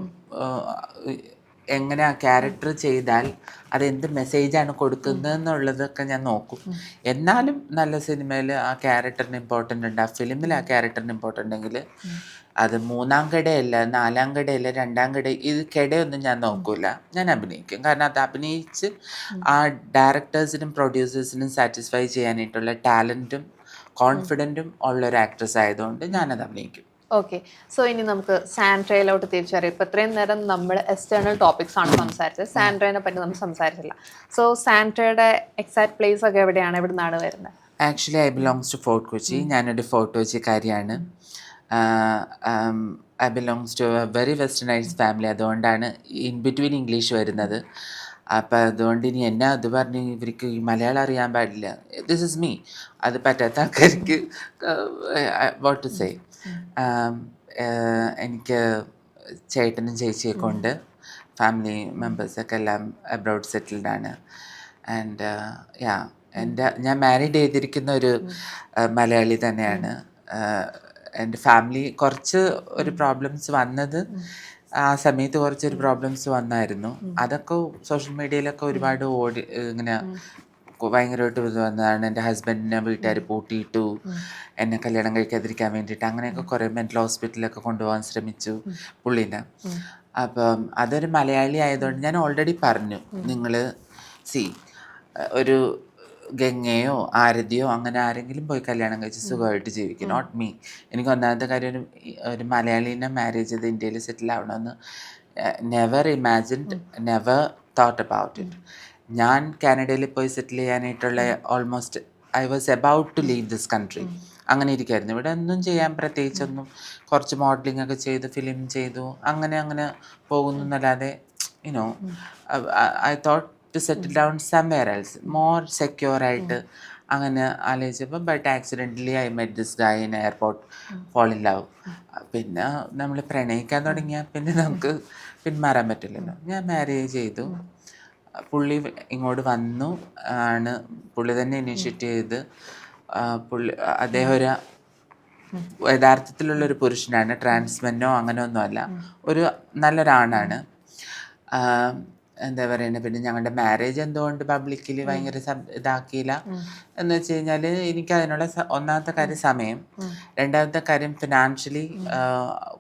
എങ്ങനെ ആ ക്യാരക്ടർ ചെയ്താൽ അതെന്ത് മെസ്സേജാണ് കൊടുക്കുന്നതെന്നുള്ളതൊക്കെ ഞാൻ നോക്കും. എന്നാലും നല്ല സിനിമയിൽ ആ ക്യാരക്ടറിന് ഇമ്പോർട്ടൻ്റ് ഉണ്ട്, ആ ഫിലിമിൽ ആ ക്യാരക്ടറിന് ഇമ്പോർട്ടൻ്റ് ഉണ്ടെങ്കിൽ അത് 3-ാം കടയല്ല, 4-ാം കടയല്ല, 2-ാം കട, ഇത് കടയൊന്നും ഞാൻ നോക്കില്ല, ഞാൻ അഭിനയിക്കും. കാരണം അത് അഭിനയിച്ച് ആ ഡയറക്ടേഴ്സിനും പ്രൊഡ്യൂസേഴ്സിനും സാറ്റിസ്ഫൈ ചെയ്യാനായിട്ടുള്ള ടാലൻറ്റും കോൺഫിഡൻറ്റും ഉള്ളൊരു ആക്ട്രസ് ആയതുകൊണ്ട് ഞാനത് അഭിനയിക്കും. ഓക്കെ. സോ ഇനി നമുക്ക് സാൻഡ്രയിലോട്ട് തിരിച്ചറിയാം. ഇപ്പോൾ ഇത്രയും നേരം നമ്മൾ എക്സ്റ്റേണൽ ടോപ്പിക്സ് ആണ് സംസാരിച്ചത്, സാൻഡ്രയെ പറ്റി നമ്മൾ സംസാരിച്ചില്ല. സോ സാൻഡ്രയുടെ എക്സാക്ട് പ്ലേസ് ഒക്കെ എവിടെയാണ്, എവിടെ നിന്നാണ് വരുന്നത്? Actually I belongs to Fort Kochi. ഞാനൊരു ഫോർട്ട് കൊച്ചിക്കാരിയാണ്. I belongs to a very westernised family. അതുകൊണ്ടാണ് ഇൻ ബിറ്റ്വീൻ ഇംഗ്ലീഷ് വരുന്നത്. അപ്പം അതുകൊണ്ട് ഇനി എന്നെ അത് പറഞ്ഞ് ഇവർക്ക് മലയാളം അറിയാൻ പാടില്ല, ദിസ് ഇസ് മീ, അത് പറ്റാത്ത ആൾക്കാർക്ക് വാട്ട് ടു സേ. എനിക്ക് ചേട്ടനും ചേച്ചിയൊക്കെ ഉണ്ട്. ഫാമിലി മെമ്പേഴ്സൊക്കെ എല്ലാം അബ്രോഡ് സെറ്റിൽഡാണ്. ആൻഡ് ഞാൻ മാരീഡ് ചെയ്തിരിക്കുന്ന ഒരു മലയാളി തന്നെയാണ്. എൻ്റെ ഫാമിലി കുറച്ച് ഒരു പ്രോബ്ലംസ് വന്നത് ആ സമയത്ത് കുറച്ചൊരു പ്രോബ്ലംസ് വന്നായിരുന്നു. അതൊക്കെ സോഷ്യൽ മീഡിയയിലൊക്കെ ഒരുപാട് ഇങ്ങനെ ഭയങ്കരമായിട്ട് ഇത് വന്നതാണ്. എൻ്റെ ഹസ്ബൻഡിനെ വീട്ടുകാർ പൂട്ടിയിട്ടു, എന്നെ കല്യാണം കഴിക്കാതിരിക്കാൻ വേണ്ടിയിട്ട്. അങ്ങനെയൊക്കെ കുറേ മെൻ്റൽ ഹോസ്പിറ്റലിലൊക്കെ കൊണ്ടുപോകാൻ ശ്രമിച്ചു പുള്ളീനെ. അപ്പം അതൊരു മലയാളി ആയതുകൊണ്ട് ഞാൻ ഓൾറെഡി പറഞ്ഞു, നിങ്ങൾ ഒരു ഗംഗയോ ആരതിയോ അങ്ങനെ ആരെങ്കിലും പോയി കല്യാണം കഴിച്ച് സുഖമായിട്ട് ജീവിക്കും, നോട്ട് മീ. എനിക്ക് ഒന്നാമത്തെ കാര്യം ഒരു മലയാളീനെ മാരേജ് ചെയ്ത് ഇന്ത്യയിൽ സെറ്റിൽ ആവണമെന്ന് never imagined, never thought about it. ഞാൻ കാനഡയിൽ പോയി സെറ്റിൽ ചെയ്യാനായിട്ടുള്ള almost I was about to leave this country. അങ്ങനെ ഇരിക്കുമായിരുന്നു. ഇവിടെ ഒന്നും ചെയ്യാൻ പ്രത്യേകിച്ചൊന്നും, കുറച്ച് മോഡലിംഗ് ഒക്കെ ചെയ്തു, ഫിലിം ചെയ്തു, അങ്ങനെ പോകുന്നു എന്നല്ലാതെ you know I thought to settle down somewhere else, more secure ആയിട്ട് അങ്ങനെ ആലോചിച്ചപ്പോൾ. But accidentally I met this guy in airport, fall in love. പിന്നെ നമ്മൾ പ്രണയിക്കാൻ തുടങ്ങിയാൽ പിന്നെ നമുക്ക് പിന്മാറാൻ പറ്റില്ലല്ലോ. ഞാൻ മാരേജ് ചെയ്തു. പുള്ളി ഇങ്ങോട്ട് വന്നു, പുള്ളി തന്നെ ഇനീഷ്യേറ്റ് ചെയ്ത്. അദ്ദേഹം ഒരു യഥാർത്ഥത്തിലുള്ളൊരു പുരുഷനാണ്, ട്രാൻസ്മെന്നോ അങ്ങനെ ഒന്നുമല്ല, ഒരു നല്ലൊരാണാണ്. എന്താ പറയുന്നത്. പിന്നെ ഞങ്ങളുടെ മാരേജ് എന്തുകൊണ്ട് പബ്ലിക്കലി ഭയങ്കര ഇതാക്കിയില്ല എന്ന് വെച്ച് കഴിഞ്ഞാൽ, എനിക്ക് അതിനുള്ള ഒന്നാമത്തെ കാര്യം സമയം, രണ്ടാമത്തെ കാര്യം ഫിനാൻഷ്യലി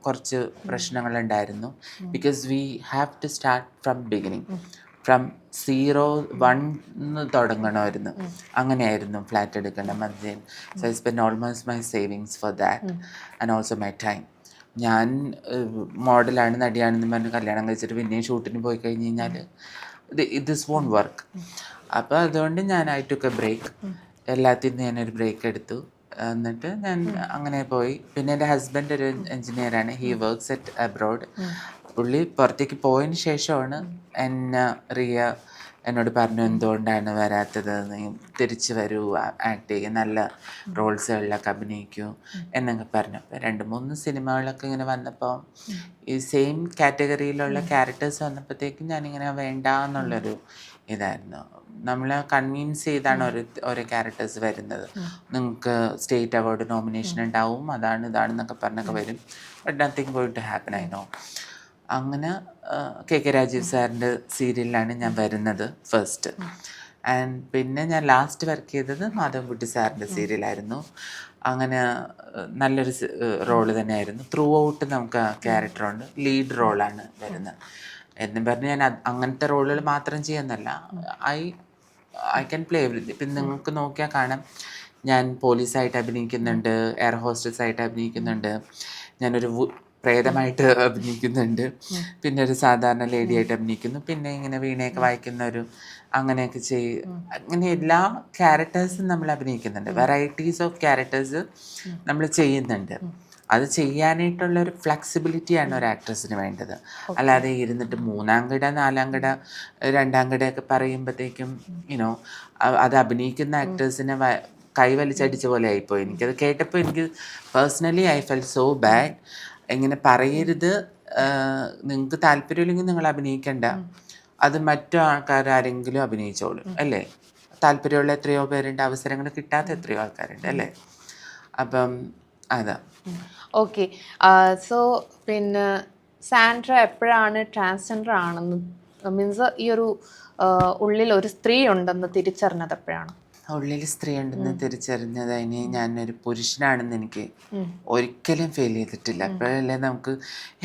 കുറച്ച് പ്രശ്നങ്ങളുണ്ടായിരുന്നു. Because we have to start from beginning, from 0-1 തുടങ്ങണമായിരുന്നു. അങ്ങനെയായിരുന്നു ഫ്ലാറ്റ് എടുക്കേണ്ട monthly. So I spend almost my savings for that and also my time. ഞാൻ മോഡലാണ്, നടിയാണെന്ന് പറഞ്ഞ് കല്യാണം കഴിച്ചിട്ട് പിന്നെയും ഷൂട്ടിന് പോയി കഴിഞ്ഞ് കഴിഞ്ഞാൽ ദിസ് വോണ്ട് വർക്ക്. അപ്പോൾ അതുകൊണ്ട് ഞാൻ ഐ ടുക്ക് എ ബ്രേക്ക്. എല്ലാത്തിൽ നിന്ന് ഞാനൊരു ബ്രേക്ക് എടുത്തു. എന്നിട്ട് ഞാൻ അങ്ങനെ പോയി. പിന്നെ എൻ്റെ ഹസ്ബൻഡ് ഒരു എൻജിനീയറാണ്. He works at abroad. പുള്ളി പുറത്തേക്ക് പോയതിന് ശേഷമാണ് റിയ എന്നോട് പറഞ്ഞു എന്തുകൊണ്ടാണ് വരാത്തത്, നീ തിരിച്ചു വരൂ, ആക്ട് ചെയ്യും, നല്ല റോൾസുകളിലൊക്കെ അഭിനയിക്കൂ എന്നൊക്കെ പറഞ്ഞു. അപ്പോൾ 2-3 സിനിമകളൊക്കെ ഇങ്ങനെ വന്നപ്പോൾ ഈ സെയിം കാറ്റഗറിയിലുള്ള ക്യാരക്ടേഴ്സ് വന്നപ്പോഴത്തേക്കും ഞാനിങ്ങനെ വേണ്ട എന്നുള്ളൊരു ഇതായിരുന്നു. നമ്മളെ കൺവിൻസ് ചെയ്താണ് ഓരോ ക്യാരക്ടേഴ്സ് വരുന്നത്. നിങ്ങൾക്ക് സ്റ്റേറ്റ് അവാർഡ് നോമിനേഷൻ ഉണ്ടാവും, അതാണ് ഇതാണെന്നൊക്കെ പറഞ്ഞൊക്കെ വരും. But nothing going to happen, I know. അങ്ങനെ KK രാജീവ് സാറിൻ്റെ സീരിയലിലാണ് ഞാൻ വരുന്നത് ഫസ്റ്റ്. ആൻഡ് പിന്നെ ഞാൻ ലാസ്റ്റ് വർക്ക് ചെയ്തത് മാധവൻകുട്ടി സാറിൻ്റെ സീരിയലായിരുന്നു. അങ്ങനെ നല്ലൊരു റോള് തന്നെയായിരുന്നു. ത്രൂ ഔട്ട് നമുക്ക് ആ ക്യാരക്ടറുണ്ട്, ലീഡ് റോളാണ് വരുന്നത്. എന്നും പറഞ്ഞ് ഞാൻ അങ്ങനത്തെ റോളുകൾ മാത്രം ചെയ്യുന്നല്ല, ഐ ക്യാൻ പ്ലേ എവരിതിങ്. ഇപ്പം നിങ്ങൾക്ക് നോക്കിയാൽ കാണാം, ഞാൻ പോലീസായിട്ട് അഭിനയിക്കുന്നുണ്ട്, എയർ ഹോസ്റ്റസ് ആയിട്ട് അഭിനയിക്കുന്നുണ്ട്, ഞാനൊരു പ്രേതമായിട്ട് അഭിനയിക്കുന്നുണ്ട്, പിന്നെ ഒരു സാധാരണ ലേഡിയായിട്ട് അഭിനയിക്കുന്നു, പിന്നെ ഇങ്ങനെ വീണയൊക്കെ വായിക്കുന്ന ഒരു അങ്ങനെയൊക്കെ അങ്ങനെ എല്ലാ ക്യാരക്ടേഴ്സും നമ്മൾ അഭിനയിക്കുന്നുണ്ട്. വെറൈറ്റീസ് ഓഫ് ക്യാരക്ടേഴ്സ് നമ്മൾ ചെയ്യുന്നുണ്ട്. അത് ചെയ്യാനായിട്ടുള്ള ഒരു ഫ്ലെക്സിബിലിറ്റിയാണ് ഒരു ആക്ട്രസിന് വേണ്ടത്. അല്ലാതെ ഇരുന്നിട്ട് 3-ാം കിട 4-ാം കിട 2-ാം കിടയൊക്കെ പറയുമ്പോഴത്തേക്കും യുനോ അത് അഭിനയിക്കുന്ന ആക്ടേഴ്സിനെ കൈവലിച്ചടിച്ച പോലെ ആയിപ്പോയി. എനിക്കത് കേട്ടപ്പോൾ എനിക്ക് personally I fell so bad. എങ്ങനെ പറയരുത്, നിങ്ങൾക്ക് താല്പര്യമില്ലെങ്കിൽ നിങ്ങൾ അഭിനയിക്കണ്ട, അത് മറ്റു ആൾക്കാരാരെങ്കിലും അഭിനയിച്ചോളും അല്ലേ. താല്പര്യമുള്ള എത്രയോ പേരുണ്ട്, അവസരങ്ങൾ കിട്ടാത്ത എത്രയോ ആൾക്കാരുണ്ട് അല്ലേ. അപ്പം അതാ. ഓക്കെ. സോ പിന്നെ സാൻഡ്ര എപ്പോഴാണ് ട്രാൻസ്ജെൻഡർ ആണെന്ന്, മീൻസ് ഈ ഒരു ഉള്ളിൽ ഒരു സ്ത്രീ ഉണ്ടെന്ന് തിരിച്ചറിഞ്ഞത് എപ്പോഴാണ്? ഉള്ളിൽ സ്ത്രീ ഉണ്ടെന്ന് തിരിച്ചറിഞ്ഞത് അതിന് ഞാനൊരു പുരുഷനാണെന്ന് എനിക്ക് ഒരിക്കലും ഫീൽ ചെയ്തിട്ടില്ല. അപ്പോഴല്ലേ നമുക്ക്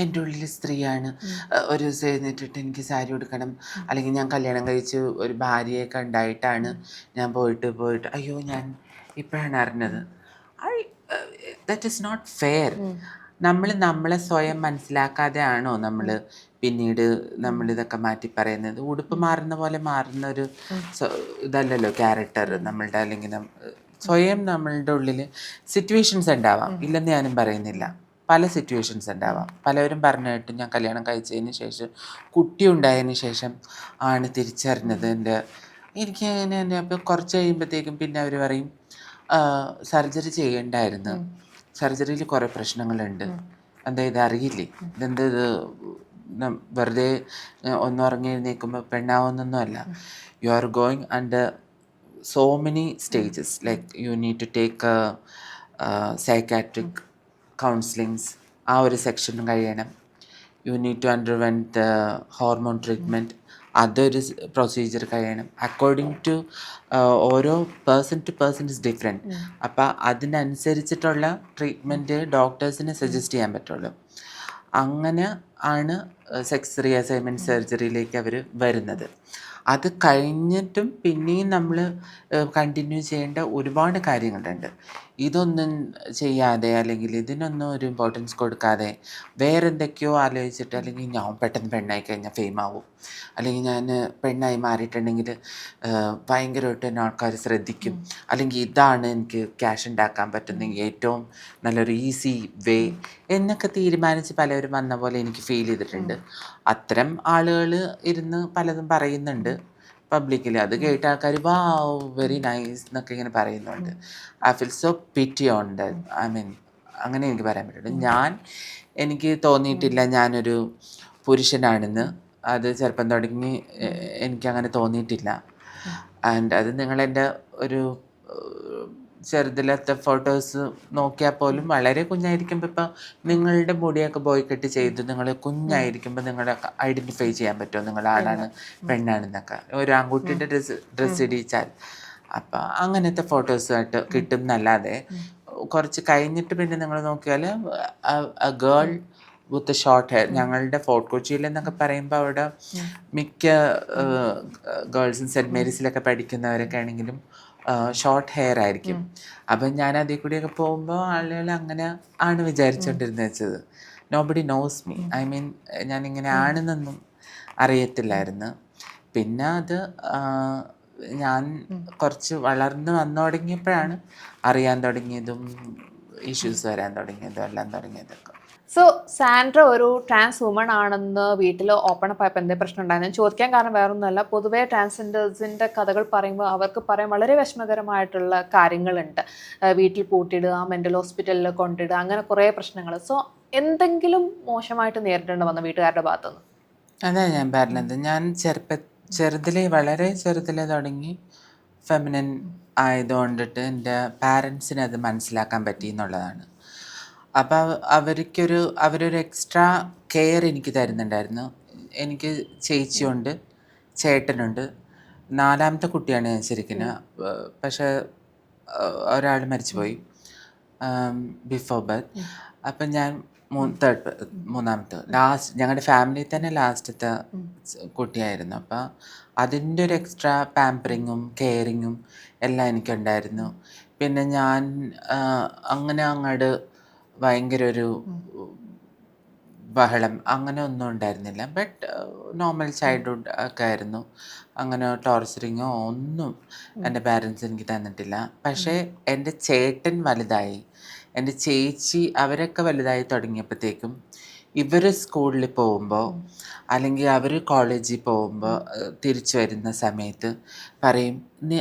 എൻ്റെ ഉള്ളിൽ സ്ത്രീയാണ്, ഒരു ദിവസം എഴുന്നേറ്റിട്ട് എനിക്ക് സാരി ഉടുക്കണം, അല്ലെങ്കിൽ ഞാൻ കല്യാണം കഴിച്ച് ഒരു ഭാര്യയൊക്കെ ഉണ്ടായിട്ടാണ് ഞാൻ പോയിട്ട് അയ്യോ ഞാൻ ഇപ്പോഴാണ് അറിഞ്ഞത്. That is not fair. നമ്മളെ സ്വയം മനസ്സിലാക്കാതെ ആണോ നമ്മൾ പിന്നീട് നമ്മളിതൊക്കെ മാറ്റി പറയുന്നത്? ഉടുപ്പ് മാറുന്ന പോലെ മാറുന്ന ഒരു ഇതല്ലല്ലോ ക്യാരക്ടർ നമ്മളുടെ. അല്ലെങ്കിൽ സ്വയം നമ്മളുടെ ഉള്ളിൽ സിറ്റുവേഷൻസ് ഉണ്ടാവാം, ഇല്ലെന്ന് ഞാനും പറയുന്നില്ല. പല സിറ്റുവേഷൻസ് ഉണ്ടാവാം. പലവരും പറഞ്ഞു കേട്ടു, ഞാൻ കല്യാണം കഴിച്ചതിന് ശേഷം കുട്ടി ഉണ്ടായതിന് ശേഷം ആണ് തിരിച്ചറിഞ്ഞത് എനിക്ക് അങ്ങനെ. അപ്പോൾ കുറച്ച് കഴിയുമ്പോഴത്തേക്കും പിന്നെ അവർ പറയും സർജറി ചെയ്യണ്ടായിരുന്നു, സർജറിയിൽ കുറേ പ്രശ്നങ്ങളുണ്ട്, എന്താ ഇത് അറിയില്ലേ, ഇതെന്ത് ഇത് വെറുതെ ഒന്ന് ഉറങ്ങി എഴുന്നേൽക്കുമ്പോൾ പെണ്ണാവുന്നൊന്നും അല്ല. You are going under so many stages, like you need to take psychiatric counsellings, ആ ഒരു സെക്ഷൻ കഴിയണം. You need to underwent hormone treatment, അതൊരു പ്രൊസീജിയർ കഴിയണം. അക്കോർഡിംഗ് ടു ഓരോ person to person is different. അപ്പോൾ അതിനനുസരിച്ചിട്ടുള്ള ട്രീറ്റ്മെൻറ്റ് ഡോക്ടേഴ്സിന് സജസ്റ്റ് ചെയ്യാൻ പറ്റുള്ളൂ. അങ്ങനെ ആണ് സെക്സ് റീഅസൈൻമെൻറ്റ് സർജറിയിലേക്ക് അവർ വരുന്നത്. അത് കഴിഞ്ഞിട്ടും പിന്നെയും നമ്മൾ കണ്ടിന്യൂ ചെയ്യേണ്ട ഒരുപാട് കാര്യങ്ങളുണ്ട്. ഇതൊന്നും ചെയ്യാതെ അല്ലെങ്കിൽ ഇതിനൊന്നും ഒരു ഇമ്പോർട്ടൻസ് കൊടുക്കാതെ വേറെ എന്തൊക്കെയോ ആലോചിച്ചിട്ട്, അല്ലെങ്കിൽ ഞാൻ പെട്ടെന്ന് പെണ്ണായി കഴിഞ്ഞാൽ ഫെയിം ആവും, അല്ലെങ്കിൽ ഞാൻ പെണ്ണായി മാറിയിട്ടുണ്ടെങ്കിൽ ഭയങ്കരമായിട്ട് എന്നെ ആൾക്കാർ ശ്രദ്ധിക്കും, അല്ലെങ്കിൽ ഇതാണ് എനിക്ക് ക്യാഷ് ഉണ്ടാക്കാൻ പറ്റുന്ന ഏറ്റവും നല്ലൊരു ഈസി വേ എന്നൊക്കെ തീരുമാനിച്ച് പലരും വന്ന പോലെ എനിക്ക് ഫീൽ ചെയ്തിട്ടുണ്ട്. അത്തരം ആളുകൾ ഇരുന്ന് പലതും പറയുന്നുണ്ട് പബ്ലിക്കലി. അത് കേട്ട ആൾക്കാർ വാവ് വെരി നൈസ് എന്നൊക്കെ ഇങ്ങനെ പറയുന്നുണ്ട്. I feel so പിറ്റി on that. I mean അങ്ങനെ എനിക്ക് പറയാൻ പറ്റുള്ളൂ. എനിക്ക് തോന്നിയിട്ടില്ല ഞാനൊരു പുരുഷനാണെന്ന്. അത് ചെറുപ്പം തുടങ്ങി എനിക്കങ്ങനെ തോന്നിയിട്ടില്ല. ആൻഡ് അത് നിങ്ങളെൻ്റെ ഒരു ചെറുതിലത്തെ ഫോട്ടോസ് നോക്കിയാൽ പോലും വളരെ കുഞ്ഞായിരിക്കുമ്പോൾ, ഇപ്പോൾ നിങ്ങളുടെ മുടിയൊക്കെ ബോയ് കട്ട് ചെയ്ത് നിങ്ങൾ കുഞ്ഞായിരിക്കുമ്പോൾ നിങ്ങളെ ഐഡൻറ്റിഫൈ ചെയ്യാൻ പറ്റുമോ നിങ്ങൾ ആണാണ് പെണ്ണാണെന്നൊക്കെ? ഒരു ആൺകുട്ടിയുടെ ഡ്രസ്സ് ഇടിച്ചാൽ. അപ്പം അങ്ങനത്തെ ഫോട്ടോസായിട്ട് കിട്ടും എന്നല്ലാതെ കുറച്ച് കഴിഞ്ഞിട്ട് പിന്നെ നിങ്ങൾ നോക്കിയാൽ A girl with short hair. ഞങ്ങളുടെ ഫോർട്ട് കൊച്ചിയിൽ എന്നൊക്കെ പറയുമ്പോൾ അവിടെ മിക്ക ഗേൾസും സെൻറ്റ് മേരീസിലൊക്കെ പഠിക്കുന്നവരൊക്കെ ആണെങ്കിലും ഷോർട്ട് ഹെയർ ആയിരിക്കും. അപ്പം ഞാൻ അതിൽ കൂടിയൊക്കെ പോകുമ്പോൾ ആളുകൾ അങ്ങനെ ആണ് വിചാരിച്ചുകൊണ്ടിരുന്നത് വെച്ചത്. Nobody knows me. I mean ഞാനിങ്ങനെ ആണെന്നൊന്നും അറിയത്തില്ലായിരുന്നു. പിന്നെ അത് ഞാൻ കുറച്ച് വളർന്ന് വന്നു തുടങ്ങിയപ്പോഴാണ് അറിയാൻ തുടങ്ങിയതും ഇഷ്യൂസ് വരാൻ തുടങ്ങിയതും എല്ലാം തുടങ്ങിയതൊക്കെ. സോ സാൻഡ്ര ഒരു ട്രാൻസ് വുമൺ ആണെന്ന് വീട്ടിൽ ഓപ്പൺ അപ്പ് ആയപ്പോൾ എന്തേ പ്രശ്നം ഉണ്ടായിരുന്നു? ഞാൻ ചോദിക്കാൻ കാരണം വേറൊന്നുമല്ല, പൊതുവേ ട്രാൻസ്ജെൻഡേഴ്സിൻ്റെ കഥകൾ പറയുമ്പോൾ അവർക്ക് പറയാൻ വളരെ വിഷമകരമായിട്ടുള്ള കാര്യങ്ങളുണ്ട്. വീട്ടിൽ പൂട്ടിയിടുക, മെൻ്റൽ ഹോസ്പിറ്റലിൽ കൊണ്ടിടുക, അങ്ങനെ കുറേ പ്രശ്നങ്ങൾ. സോ എന്തെങ്കിലും മോശമായിട്ട് നേരിടേണ്ടി വന്ന വീട്ടുകാരുടെ ഭാഗത്തുനിന്ന്? അതാ ഞാൻ പറഞ്ഞത്, ഞാൻ ചെറുതിലേ വളരെ ചെറുതിലേ തുടങ്ങി ഫെമിനിൻ ആയതുകൊണ്ടിട്ട് എൻ്റെ പാരൻസിന് അത് മനസ്സിലാക്കാൻ പറ്റി എന്നുള്ളതാണ്. അപ്പോൾ അവരൊരു എക്സ്ട്രാ കെയർ എനിക്ക് തരുന്നുണ്ടായിരുന്നു. എനിക്ക് ചേച്ചിയുണ്ട്, ചേട്ടനുണ്ട്, 4ാമത്തെ കുട്ടിയാണ് ഞാൻ ശരിക്കും. പക്ഷേ ഒരാൾ മരിച്ചുപോയി ബിഫോർ ബർത്ത്. അപ്പം ഞാൻ മൂന്നാമത്തെ ഞങ്ങളുടെ ഫാമിലിയിൽ തന്നെ ലാസ്റ്റത്തെ കുട്ടിയായിരുന്നു. അപ്പോൾ അതിൻ്റെ ഒരു എക്സ്ട്രാ പാമ്പറിങ്ങും കെയറിങ്ങും എല്ലാം എനിക്കുണ്ടായിരുന്നു. പിന്നെ ഞാൻ അങ്ങനെ അങ്ങോട്ട് ഭയങ്കര ഒരു ബഹളം അങ്ങനെ ഒന്നും ഉണ്ടായിരുന്നില്ല. ബട്ട് നോർമൽ ചൈൽഡ്ഹുഡ് ഒക്കെ ആയിരുന്നു. അങ്ങനെ ടോർച്ചറിങ്ങോ ഒന്നും എൻ്റെ പാരൻസ് എനിക്ക് തന്നിട്ടില്ല. പക്ഷേ എൻ്റെ ചേട്ടൻ വലുതായി, എൻ്റെ ചേച്ചി അവരൊക്കെ വലുതായി തുടങ്ങിയപ്പോഴത്തേക്കും ഇവർ സ്കൂളിൽ പോകുമ്പോൾ അല്ലെങ്കിൽ അവർ കോളേജിൽ പോകുമ്പോൾ തിരിച്ചു വരുന്ന സമയത്ത് പറയും,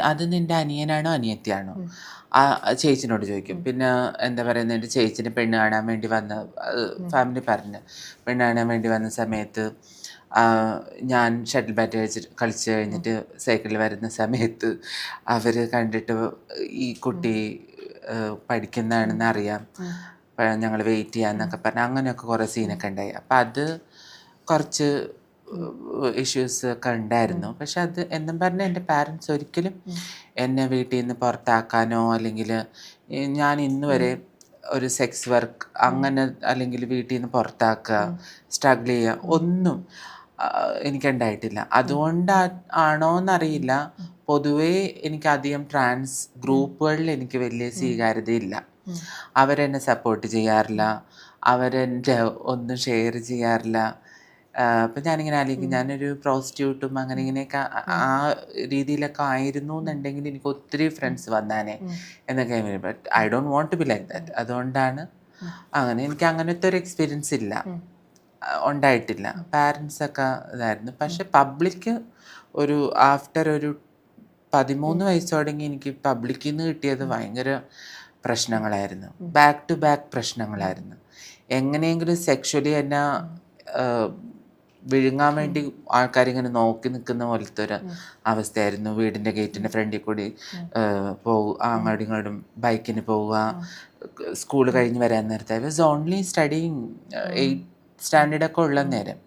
അത് നിൻ്റെ അനിയനാണോ അനിയത്തിയാണോ? ചേച്ചിനോട് ചോദിക്കും. പിന്നെ എന്താ പറയുന്നത്, എൻ്റെ ചേച്ചിനെ പെണ്ണ് കാണാൻ വേണ്ടി വന്ന ഫാമിലി പറഞ്ഞ് പെണ്ണ് കാണാൻ വേണ്ടി വന്ന സമയത്ത് ഞാൻ ഷട്ടിൽ ബാറ്റ് കളിച്ച് കഴിഞ്ഞിട്ട് സൈക്കിളിൽ വരുന്ന സമയത്ത് അവർ കണ്ടിട്ട് ഈ കുട്ടി പഠിക്കുന്നതാണെന്ന് അറിയാം, ഞങ്ങൾ വെയിറ്റ് ചെയ്യാന്നൊക്കെ പറഞ്ഞ് അങ്ങനെയൊക്കെ കുറേ സീനൊക്കെ ഉണ്ടായി. അപ്പം അത് കുറച്ച് ഇഷ്യൂസ് ഒക്കെ ഉണ്ടായിരുന്നു. പക്ഷെ അത് എന്നും പറഞ്ഞാൽ എൻ്റെ പാരൻസ് ഒരിക്കലും എന്നെ വീട്ടിൽ നിന്ന് പുറത്താക്കാനോ അല്ലെങ്കിൽ ഞാൻ ഇന്ന് വരെ ഒരു സെക്സ് വർക്ക് അങ്ങനെ അല്ലെങ്കിൽ വീട്ടിൽ നിന്ന് പുറത്താക്കുക, സ്ട്രഗിൾ ചെയ്യുക ഒന്നും എനിക്കുണ്ടായിട്ടില്ല. ആണോ എന്നറിയില്ല, പൊതുവേ എനിക്കധികം ട്രാൻസ് ഗ്രൂപ്പുകളിൽ എനിക്ക് വലിയ സ്വീകാര്യതയില്ല. അവരെന്നെ സപ്പോർട്ട് ചെയ്യാറില്ല, അവരെൻ്റെ ഒന്നും ഷെയർ ചെയ്യാറില്ല. അപ്പം ഞാനിങ്ങനെ ആലോചിക്കും, ഞാനൊരു പ്രോസ്റ്റിറ്റ്യൂട്ടും അങ്ങനെ ഇങ്ങനെയൊക്കെ ആ രീതിയിലൊക്കെ ആയിരുന്നു എന്നുണ്ടെങ്കിൽ എനിക്ക് ഒത്തിരി ഫ്രണ്ട്സ് വന്നാനേ എന്നൊക്കെ. But I don't want to be like that. അതുകൊണ്ടാണ് അങ്ങനെ എനിക്ക് അങ്ങനത്തെ ഒരു എക്സ്പീരിയൻസ് ഇല്ല, ഉണ്ടായിട്ടില്ല. പാരൻസൊക്കെ ഇതായിരുന്നു. പക്ഷെ പബ്ലിക് ഒരു ആഫ്റ്റർ ഒരു 13 വയസ്സ് തുടങ്ങി എനിക്ക് പബ്ലിക്കിൽ നിന്ന് കിട്ടിയത് ഭയങ്കര പ്രശ്നങ്ങളായിരുന്നു. ബാക്ക് ടു ബാക്ക് പ്രശ്നങ്ങളായിരുന്നു. എങ്ങനെയെങ്കിലും സെക്ഷലി എന്നെ വിഴുങ്ങാൻ വേണ്ടി ആൾക്കാരിങ്ങനെ നോക്കി നിൽക്കുന്ന പോലത്തെ ഒരു അവസ്ഥയായിരുന്നു. വീടിൻ്റെ ഗേറ്റിൻ്റെ ഫ്രണ്ടിൽ കൂടി അങ്ങോട്ടും ഇങ്ങോട്ടും ബൈക്കിന് പോവുക, സ്കൂൾ കഴിഞ്ഞ് വരാൻ നേരത്തെ. I was only studying 8th സ്റ്റാൻഡേർഡൊക്കെ ഉള്ള നേരം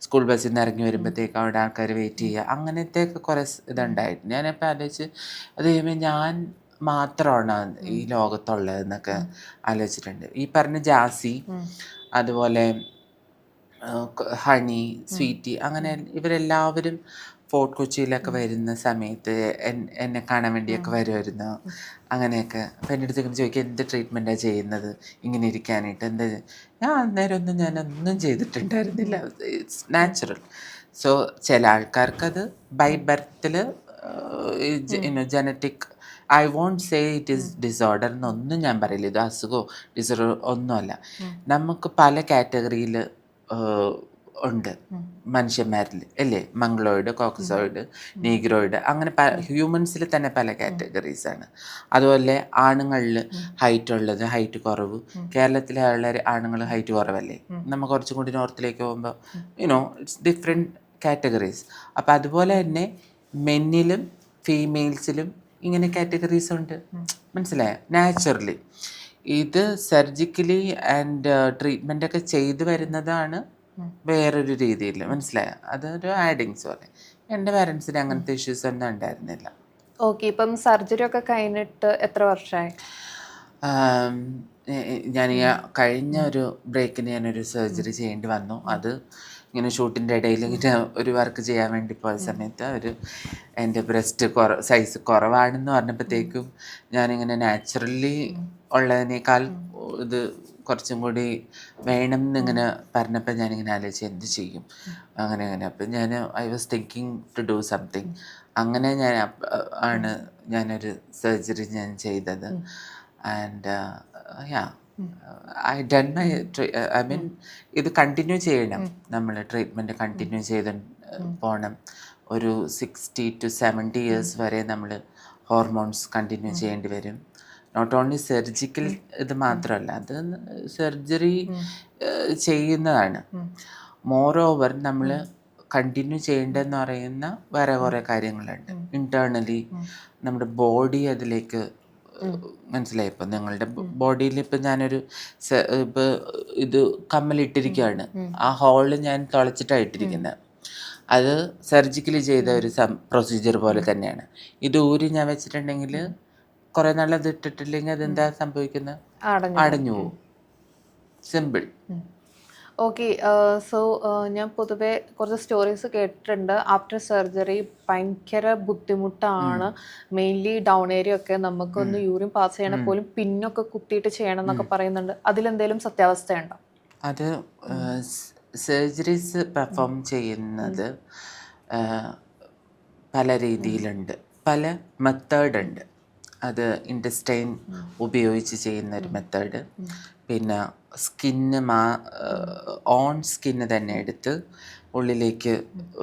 സ്കൂൾ ബസ്സിൽ നിന്ന് ഇറങ്ങി വരുമ്പോഴത്തേക്ക് അവിടെ ആൾക്കാർ വെയിറ്റ് ചെയ്യുക, അങ്ങനത്തെയൊക്കെ കുറേ ഇതുണ്ടായിരുന്നു. ഞാനപ്പോൾ ആലോചിച്ച് അത് കഴിയുമ്പോൾ ഞാൻ മാത്രമാണ് ഈ ലോകത്തുള്ളതെന്നൊക്കെ ആലോചിച്ചിട്ടുണ്ട്. ഈ പറഞ്ഞ ജാസി, അതുപോലെ ഹണി, സ്വീറ്റി, അങ്ങനെ ഇവരെല്ലാവരും ഫോർട്ട് കൊച്ചിയിലൊക്കെ വരുന്ന സമയത്ത് എന്നെ കാണാൻ വേണ്ടിയൊക്കെ വരുമായിരുന്നു. അങ്ങനെയൊക്കെ അപ്പം എൻ്റെ അടുത്ത് ഇങ്ങനെ ചോദിക്കുക, എന്ത് ട്രീറ്റ്മെൻറ്റാണ് ചെയ്യുന്നത് ഇങ്ങനെ ഇരിക്കാനായിട്ട്? എന്താ? ഞാനൊന്നും ചെയ്തിട്ടുണ്ടായിരുന്നില്ല. It's natural. സോ ചില ആൾക്കാർക്കത് ബൈ ബർത്തിൽ genetic, I won't say it is disorder എന്നൊന്നും ഞാൻ പറയില്ല. ഇത് അസുഖമോ ഡിസോർഡർ ഒന്നുമല്ല. നമുക്ക് പല കാറ്റഗറിയിൽ ഉണ്ട് മനുഷ്യന്മാരിൽ, അല്ലേ? മംഗ്ലോയിഡ്, കോക്കസോയിഡ്, നീഗ്രോയിഡ്, അങ്ങനെ ഹ്യൂമൻസിൽ തന്നെ പല കാറ്റഗറീസാണ്. അതുപോലെ ആണുങ്ങളിൽ ഹൈറ്റ് ഉള്ളത്, ഹൈറ്റ് കുറവ്. കേരളത്തിലെ ആണുങ്ങൾ ഹൈറ്റ് കുറവല്ലേ? നമ്മൾ കുറച്ചും കൂടി നോർത്തിലേക്ക് പോകുമ്പോൾ ഇറ്റ്സ് ഡിഫറെൻറ്റ് കാറ്റഗറീസ്. അപ്പം അതുപോലെ തന്നെ മെന്നിലും ഫീമെയിൽസിലും ഇങ്ങനെ കാറ്റഗറീസ് ഉണ്ട്. മനസ്സിലായോ? നാച്ചുറലി ഇത് സർജിക്കലി ആൻഡ് ട്രീറ്റ്മെൻറ്റൊക്കെ ചെയ്തു വരുന്നതാണ് വേറൊരു രീതിയിൽ. മനസ്സിലായോ? അതൊരു ആഡിങ്സ് പോലെ. എൻ്റെ പാരൻസിന് അങ്ങനത്തെ ഇഷ്യൂസ് ഒന്നും ഉണ്ടായിരുന്നില്ല. ഓക്കെ. ഇപ്പം സർജറി ഒക്കെ കഴിഞ്ഞിട്ട് എത്ര വർഷമായി? ഞാൻ കഴിഞ്ഞ ഒരു ബ്രേക്കിന് ഞാനൊരു സർജറി ചെയ്യേണ്ടി വന്നു. അത് ഇങ്ങനെ ഷൂട്ടിൻ്റെ ഇടയിൽ ഇങ്ങനെ ഒരു വർക്ക് ചെയ്യാൻ വേണ്ടി പോയ സമയത്ത് എൻ്റെ ബ്രസ്റ്റ് സൈസ് കുറവാണെന്ന് പറഞ്ഞപ്പോഴത്തേക്കും ഞാനിങ്ങനെ നാച്ചുറലി ഉള്ളതിനേക്കാൾ ഇത് കുറച്ചും കൂടി വേണം എന്നിങ്ങനെ പറഞ്ഞപ്പോൾ ഞാനിങ്ങനെ ആലോചിച്ച് എന്ത് ചെയ്യും അങ്ങനെ അപ്പം ഞാൻ I was thinking to do something. അങ്ങനെ ഞാൻ ആണ് ഞാനൊരു സർജറി ഞാൻ ചെയ്തത്. And yeah I done my I mean ഇത് കണ്ടിന്യൂ ചെയ്യണം. നമ്മൾ ട്രീറ്റ്മെൻറ്റ് കണ്ടിന്യൂ ചെയ്ത് പോകണം. ഒരു 60 to 70 years വരെ നമ്മൾ ഹോർമോൺസ് കണ്ടിന്യൂ ചെയ്യേണ്ടി വരും. നോട്ട് ഓൺലി സർജിക്കൽ ഇത് മാത്രമല്ല, അത് സർജറി ചെയ്യുന്നതാണ്. മോർ ഓവർ നമ്മൾ കണ്ടിന്യൂ ചെയ്യേണ്ടതെന്ന് പറയുന്ന വേറെ കുറേ കാര്യങ്ങളുണ്ട്. ഇൻറ്റേർണലി നമ്മുടെ ബോഡി അതിലേക്ക് മനസ്സിലായി. ഇപ്പം നിങ്ങളുടെ ബോഡിയിൽ ഇപ്പം ഞാനൊരു ഇപ്പോൾ ഇത് കമ്മലിട്ടിരിക്കുകയാണ്, ആ ഹോളിൽ ഞാൻ തുളച്ചിട്ടാണ് ഇട്ടിരിക്കുന്നത്. അത് സർജിക്കലി ചെയ്ത ഒരു പ്രൊസീജിയർ പോലെ തന്നെയാണ്. ഇത് ഊരി ഞാൻ വെച്ചിട്ടുണ്ടെങ്കിൽ കുറേ നാളത് ഇട്ടിട്ടില്ലെങ്കിൽ അതെന്താ സംഭവിക്കുന്നത്? അടഞ്ഞു പോകും. സിമ്പിൾ. ഓക്കെ. സോ ഞാൻ പൊതുവെ കുറച്ച് സ്റ്റോറീസ് കേട്ടിട്ടുണ്ട്. ആഫ്റ്റർ സർജറി ഭയങ്കര ബുദ്ധിമുട്ടാണ്. മെയിൻലി ഡൗൺ ഏരിയ ഒക്കെ നമുക്കൊന്ന് യൂറിൻ പാസ് ചെയ്യണ പോലും പിന്നൊക്കെ കുത്തിയിട്ട് ചെയ്യണം എന്നൊക്കെ പറയുന്നുണ്ട്. അതിലെന്തെങ്കിലും സത്യാവസ്ഥയുണ്ടോ? അത് സർജറീസ് പെർഫോം ചെയ്യുന്നത് പല രീതിയിലുണ്ട്, പല മെത്തേഡുണ്ട്. അത് ഇൻറ്റസ്റ്റൈൻ ഉപയോഗിച്ച് ചെയ്യുന്നൊരു മെത്തേഡ്, പിന്നെ സ്കിന്ന് ഓൺ സ്കിന്ന് തന്നെ എടുത്ത് ഉള്ളിലേക്ക്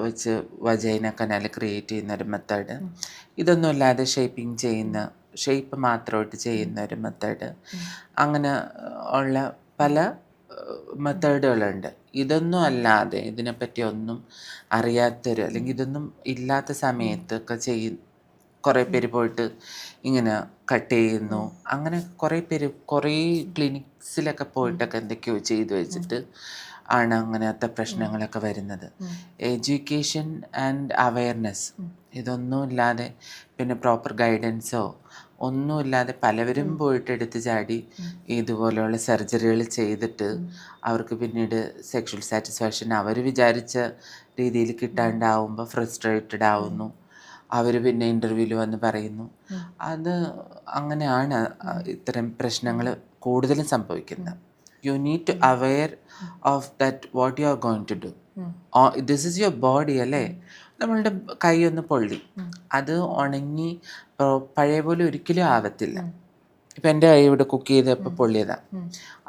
വെച്ച് വജൈന കനാൽ ക്രിയേറ്റ് ചെയ്യുന്നൊരു മെത്തേഡ്, ഇതൊന്നുമില്ലാതെ ഷേപ്പിംഗ് ചെയ്യുന്ന ഷേപ്പ് മാത്രമായിട്ട് ചെയ്യുന്ന ഒരു മെത്തേഡ്, അങ്ങനെ ഉള്ള പല മെത്തേഡുകളുണ്ട്. ഇതൊന്നും അല്ലാതെ ഇതിനെപ്പറ്റി ഒന്നും അറിയാത്തൊരു അല്ലെങ്കിൽ ഇതൊന്നും ഇല്ലാത്ത സമയത്തൊക്കെ കുറേ പേര് പോയിട്ട് ഇങ്ങനെ കട്ട് ചെയ്യുന്നു. അങ്ങനെ കുറേ പേര് കുറേ ക്ലിനിക്സിലൊക്കെ പോയിട്ടൊക്കെ എന്തൊക്കെയോ ചെയ്തു വെച്ചിട്ട് ആണ് അങ്ങനത്തെ പ്രശ്നങ്ങളൊക്കെ വരുന്നത്. എഡ്യൂക്കേഷൻ ആൻഡ് അവയർനെസ് ഇതൊന്നും ഇല്ലാതെ, പിന്നെ പ്രോപ്പർ ഗൈഡൻസോ ഒന്നുമില്ലാതെ പലവരും പോയിട്ട് എടുത്ത് ചാടി ഇതുപോലെയുള്ള സർജറികൾ ചെയ്തിട്ട് അവർക്ക് പിന്നീട് സെക്ഷൽ സാറ്റിസ്ഫാക്ഷൻ അവർ വിചാരിച്ച രീതിയിൽ കിട്ടാണ്ടാവുമ്പോൾ ഫ്രസ്ട്രേറ്റഡ് ആവുന്നു. അവർ പിന്നെ ഇൻ്റർവ്യൂവിൽ വന്ന് പറയുന്നു. അത് അങ്ങനെയാണ് ഇത്തരം പ്രശ്നങ്ങൾ കൂടുതലും സംഭവിക്കുന്നത്. You need to aware of that what you are going to do. This is your body അല്ലേ. നമ്മളുടെ കൈ ഒന്ന് പൊള്ളി, അത് ഉണങ്ങി പഴയ പോലെ ഒരിക്കലും ആവത്തില്ല. ഇപ്പം എൻ്റെ കൈ ഇവിടെ കുക്ക് ചെയ്തപ്പോൾ പൊള്ളിയതാണ്,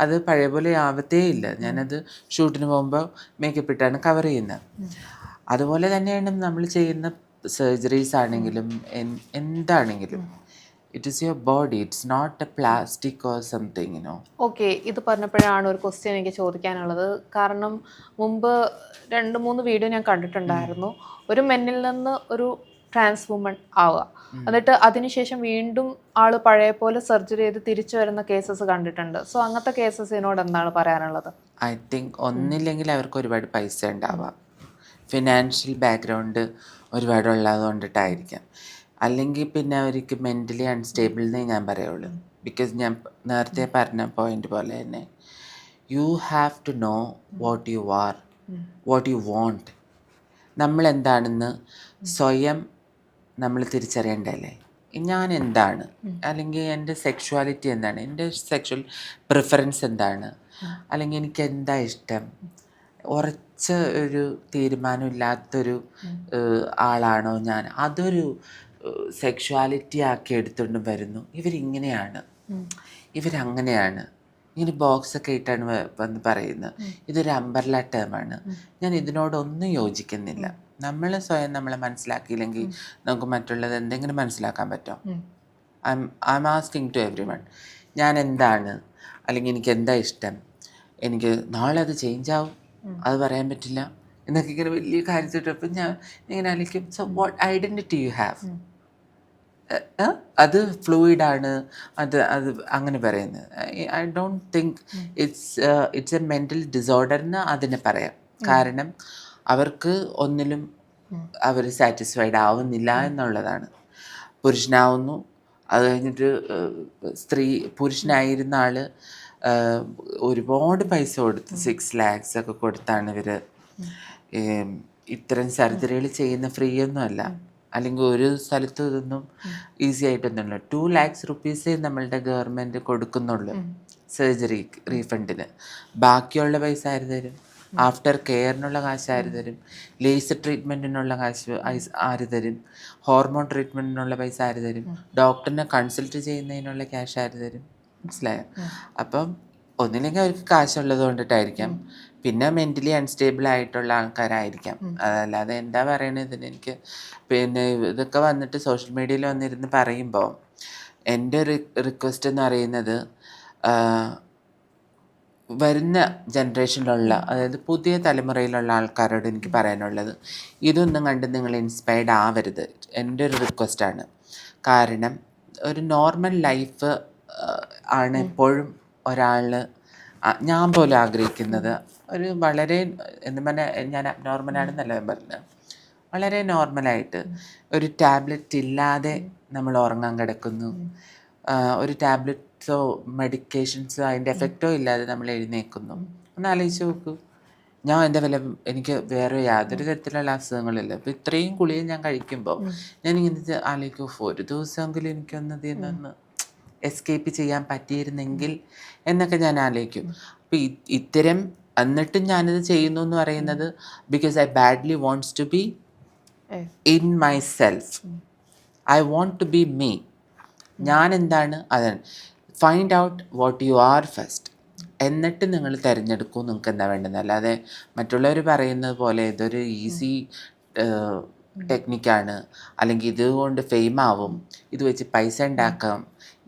അത് പഴയ പോലെ ആവത്തേ ഇല്ല. ഞാനത് ഷൂട്ടിന് പോകുമ്പോൾ മേക്കപ്പ് ഇട്ടാണ് കവർ ചെയ്യുന്നത്. അതുപോലെ തന്നെയാണ് നമ്മൾ ചെയ്യുന്ന സർജറീസ് ആണെങ്കിലും എന്താണെങ്കിലും. It is your body, it's not a plastic or something, you know. Okay, ഇത് പറഞ്ഞപ്പോഴാണ് ഒരു ക്വസ്റ്റ്യൻ എനിക്ക് ചോദിക്കാനുള്ളത്. കാരണം മുമ്പ് 2-3 വീഡിയോ ഞാൻ കണ്ടിട്ടുണ്ടായിരുന്നു. ഒരു മെന്നിൽ നിന്ന് ഒരു ട്രാൻസ് വുമൺ ആവുക, എന്നിട്ട് അതിനുശേഷം വീണ്ടും ആള് പഴയ പോലെ സർജറി ചെയ്ത് തിരിച്ചു വരുന്ന കേസസ് കണ്ടിട്ടുണ്ട്. സോ അങ്ങനത്തെ കേസസിനോട് എന്താണ് പറയാനുള്ളത്? ഐ തിങ്ക് ഒന്നില്ലെങ്കിൽ അവർക്ക് ഒരുപാട് പൈസ ഉണ്ടാവാം, ഫിനാൻഷ്യൽ ബാക്ക്ഗ്രൗണ്ട് ഒരുപാട് ഉള്ളത് കൊണ്ടിട്ടായിരിക്കാം. അല്ലെങ്കിൽ പിന്നെ അവർക്ക് മെൻ്റലി അൺസ്റ്റേബിൾ എന്നേ ഞാൻ പറയുള്ളൂ. ബിക്കോസ് ഞാൻ നേരത്തെ പറഞ്ഞ പോയിന്റ് പോലെ തന്നെ you have to know what you are, what you want. നമ്മളെന്താണെന്ന് സ്വയം നമ്മൾ തിരിച്ചറിയണ്ടല്ലേ. ഞാൻ എന്താണ്, അല്ലെങ്കിൽ എൻ്റെ സെക്ഷുവാലിറ്റി എന്താണ്, എൻ്റെ സെക്ഷൽ പ്രിഫറൻസ് എന്താണ്, അല്ലെങ്കിൽ എനിക്ക് എന്താ ഇഷ്ടം, ഉറച്ച ഒരു തീരുമാനമില്ലാത്തൊരു ആളാണോ ഞാൻ, അതൊരു സെക്ഷുവാലിറ്റി ആക്കി എടുത്തുകൊണ്ട് വരുന്നു. ഇവരിങ്ങനെയാണ്, ഇവരങ്ങനെയാണ്, ഇങ്ങനെ ബോക്സൊക്കെ ഇട്ടാണ് വന്ന് പറയുന്നത്. ഇതൊരു അംബർല ടേമാണ്. ഞാൻ ഇതിനോടൊന്നും യോജിക്കുന്നില്ല. നമ്മൾ സ്വയം നമ്മളെ മനസ്സിലാക്കിയില്ലെങ്കിൽ നമുക്ക് മറ്റുള്ളത് എന്തെങ്കിലും മനസ്സിലാക്കാൻ പറ്റുമോ? I'm asking to every one, ഞാൻ എന്താണ്, അല്ലെങ്കിൽ എനിക്ക് എന്താ ഇഷ്ടം, എനിക്ക് നാളെ അത് ചേഞ്ച് ആവും, അത് പറയാൻ പറ്റില്ല എന്നൊക്കെ ഇങ്ങനെ വലിയ കാര്യത്തിട്ടപ്പോൾ ഞാൻ ഇങ്ങനെ ആലോചിക്കും, so what identity you have? അത് ഫ്ലൂയിഡാണ്, അത് അങ്ങനെ പറയുന്നത്. I don't think it's A mental disorder എന്ന് അതിനെ പറയാം. കാരണം അവർക്ക് ഒന്നിലും അവർ സാറ്റിസ്ഫൈഡ് ആവുന്നില്ല എന്നുള്ളതാണ്. പുരുഷനാവുന്നു, അത് കഴിഞ്ഞിട്ട് പുരുഷനായിരുന്ന ആൾ ഒരുപാട് പൈസ കൊടുത്ത് 6 lakhs ഒക്കെ കൊടുത്താണ് ഇവർ ഇത്തരം സർജറികൾ ചെയ്യുന്ന. ഫ്രീ ഒന്നും അല്ല, അല്ലെങ്കിൽ ഒരു സ്ഥലത്ത് ഇതൊന്നും ഈസി ആയിട്ടൊന്നുമില്ല. 2 lakhs rupees നമ്മളുടെ ഗവൺമെൻറ് കൊടുക്കുന്നുള്ളൂ സർജറി റീഫണ്ടിന്. ബാക്കിയുള്ള പൈസ ആര് തരും? ആഫ്റ്റർ കെയറിനുള്ള കാശ് ആര് തരും? ലേസർ ട്രീറ്റ്മെൻറ്റിനുള്ള കാശ് ആര് തരും? ഹോർമോൺ ട്രീറ്റ്മെൻറ്റിനുള്ള പൈസ ആര് തരും? ഡോക്ടറിനെ കൺസൾട്ട് ചെയ്യുന്നതിനുള്ള ക്യാഷ് ആര് തരും? മനസ്സിലായോ? അപ്പം ഒന്നില്ലെങ്കിൽ അവർക്ക് കാശുള്ളത് കൊണ്ടിട്ടായിരിക്കാം, പിന്നെ മെൻ്റലി അൺസ്റ്റേബിൾ ആയിട്ടുള്ള ആൾക്കാരായിരിക്കാം. അതല്ലാതെ എന്താ പറയണത്, എനിക്ക് പിന്നെ ഇതൊക്കെ വന്നിട്ട് സോഷ്യൽ മീഡിയയിൽ വന്നിരുന്ന് പറയുമ്പോൾ എൻ്റെ ഒരു റിക്വസ്റ്റ് എന്ന് പറയുന്നത്, വരുന്ന ജനറേഷനിലുള്ള, അതായത് പുതിയ തലമുറയിലുള്ള ആൾക്കാരോട് എനിക്ക് പറയാനുള്ളത്, ഇതൊന്നും കണ്ട് നിങ്ങൾ ഇൻസ്പയർഡ് ആവരുത്. എൻ്റെ ഒരു റിക്വസ്റ്റാണ്. കാരണം ഒരു നോർമൽ ലൈഫ് ആണ് എപ്പോഴും ഒരാൾ, ഞാൻ പോലും ആഗ്രഹിക്കുന്നത്. ഒരു വളരെ എന്ന് പറഞ്ഞാൽ ഞാൻ നോർമലാണെന്നല്ല ഞാൻ പറഞ്ഞത്, വളരെ നോർമലായിട്ട് ഒരു ടാബ്ലറ്റ് ഇല്ലാതെ നമ്മൾ ഉറങ്ങാൻ കിടക്കുന്നു, ഒരു ടാബ്ലറ്റ്സോ മെഡിക്കേഷൻസോ അതിൻ്റെ എഫക്റ്റോ ഇല്ലാതെ നമ്മൾ എഴുന്നേൽക്കുന്നു. ഒന്ന് ആലോചിച്ച് നോക്കൂ. ഞാൻ എൻ്റെ എനിക്ക് വേറെ യാതൊരു തരത്തിലുള്ള അസുഖങ്ങളില്ല. അപ്പോൾ ഇത്രയും ഗുളിക ഞാൻ കഴിക്കുമ്പോൾ ഞാനിങ്ങനെ ആലോചിക്കും, ഒരു ദിവസമെങ്കിലും എനിക്കൊന്ന് ഇതിൽ നിന്ന് എസ്കേപ്പ് ചെയ്യാൻ പറ്റിയിരുന്നെങ്കിൽ എന്നൊക്കെ ഞാൻ ആലോചിക്കും. അപ്പോൾ ഇത്തരം എന്നിട്ടും ഞാനിത് ചെയ്യുന്നു എന്ന് പറയുന്നത് because I badly wants to be in my self. I want to be me. ഞാൻ എന്താണ് അതാണ്. Find out what you are first, എന്നിട്ട് നിങ്ങൾ തിരഞ്ഞെടുക്കൂ നിങ്ങൾക്ക് എന്താ വേണ്ടത്. അല്ലാതെ മറ്റുള്ളവർ പറയുന്നത് പോലെ ഇതൊരു ഈസി ടെക്നിക്കാണ്, അല്ലെങ്കിൽ ഇതുകൊണ്ട് ഫെയിം ആവും, ഇത് വെച്ച് പൈസ ഉണ്ടാക്കാം,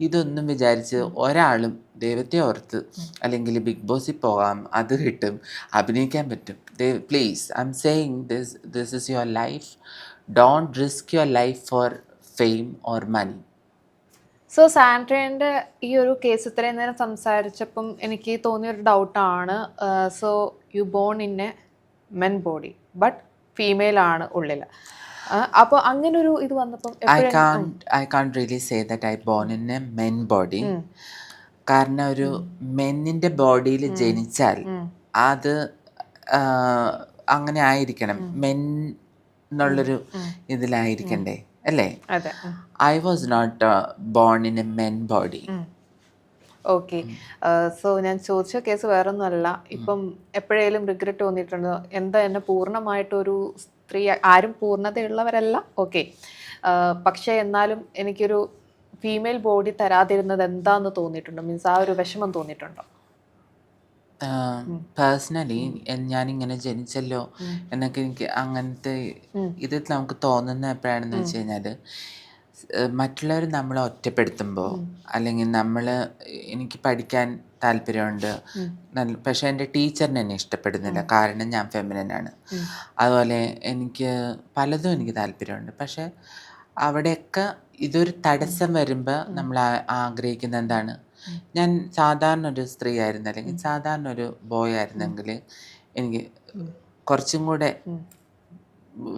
ഇതൊന്നും വിചാരിച്ച് ഒരാളും ദൈവത്തെ ഓർത്ത് അല്ലെങ്കിൽ ബിഗ് ബോസിൽ പോകാം, അത് കിട്ടും, അഭിനയിക്കാൻ പറ്റും. Please, I am saying this is your life. Don't risk your life for fame or money. So സാൻഡ്രേൻ്റെ ഈ ഒരു കേസ് ഇത്രയും നേരം സംസാരിച്ചപ്പം എനിക്ക് തോന്നിയൊരു ഡൗട്ടാണ്. So you born in a men body but female ആണ് ഉള്ളിൽ. അപ്പോൾ അങ്ങനെ ഒരു ഇത് വന്നപ്പം I can't really say that I born in a men body. കാരണം ഒരു മെന്നിൻ്റെ ബോഡിയിൽ ജനിച്ചാൽ അത് അങ്ങനെ ആയിരിക്കണം, മെൻ എന്നുള്ളൊരു ഇതിലായിരിക്കണ്ടേ, അല്ലേ? I was not born in a men body. Okay. So ഞാൻ ചോദിച്ച കേസ് വേറൊന്നുമല്ല. ഇപ്പം എപ്പോഴേലും റിഗ്രറ്റ് തോന്നിയിട്ടുണ്ടോ? എന്താ എന്നെ പൂർണ്ണമായിട്ടൊരു സ്ത്രീ, ആരും പൂർണ്ണതയുള്ളവരല്ല, ഓക്കെ, പക്ഷേ എന്നാലും എനിക്കൊരു ഫീമെയിൽ ബോഡി തരാതിരുന്നത് എന്താന്ന് തോന്നിയിട്ടുണ്ടോ? മീൻസ് ആ ഒരു വിഷമം തോന്നിയിട്ടുണ്ടോ? പേഴ്സണലി ഞാനിങ്ങനെ ജനിച്ചല്ലോ എന്നൊക്കെ എനിക്ക് അങ്ങനത്തെ ഇത് നമുക്ക് തോന്നുന്ന എപ്പോഴാണെന്ന് വെച്ച് കഴിഞ്ഞാൽ, മറ്റുള്ളവർ നമ്മളെ ഒറ്റപ്പെടുത്തുമ്പോൾ, അല്ലെങ്കിൽ എനിക്ക് പഠിക്കാൻ താല്പര്യമുണ്ട്, പക്ഷേ എൻ്റെ ടീച്ചറിനെ എന്നെ ഇഷ്ടപ്പെടുന്നില്ല കാരണം ഞാൻ ഫെമിനിനാണ്. അതുപോലെ എനിക്ക് പലതും എനിക്ക് താല്പര്യമുണ്ട്, പക്ഷേ അവിടെയൊക്കെ ഇതൊരു തടസ്സം വരുമ്പോൾ നമ്മൾ ആഗ്രഹിക്കുന്ന എന്താണ്, ഞാൻ സാധാരണ ഒരു സ്ത്രീ ആയിരുന്നു അല്ലെങ്കിൽ സാധാരണ ഒരു ബോയ് ആയിരുന്നെങ്കിൽ എനിക്ക് കുറച്ചും കൂടെ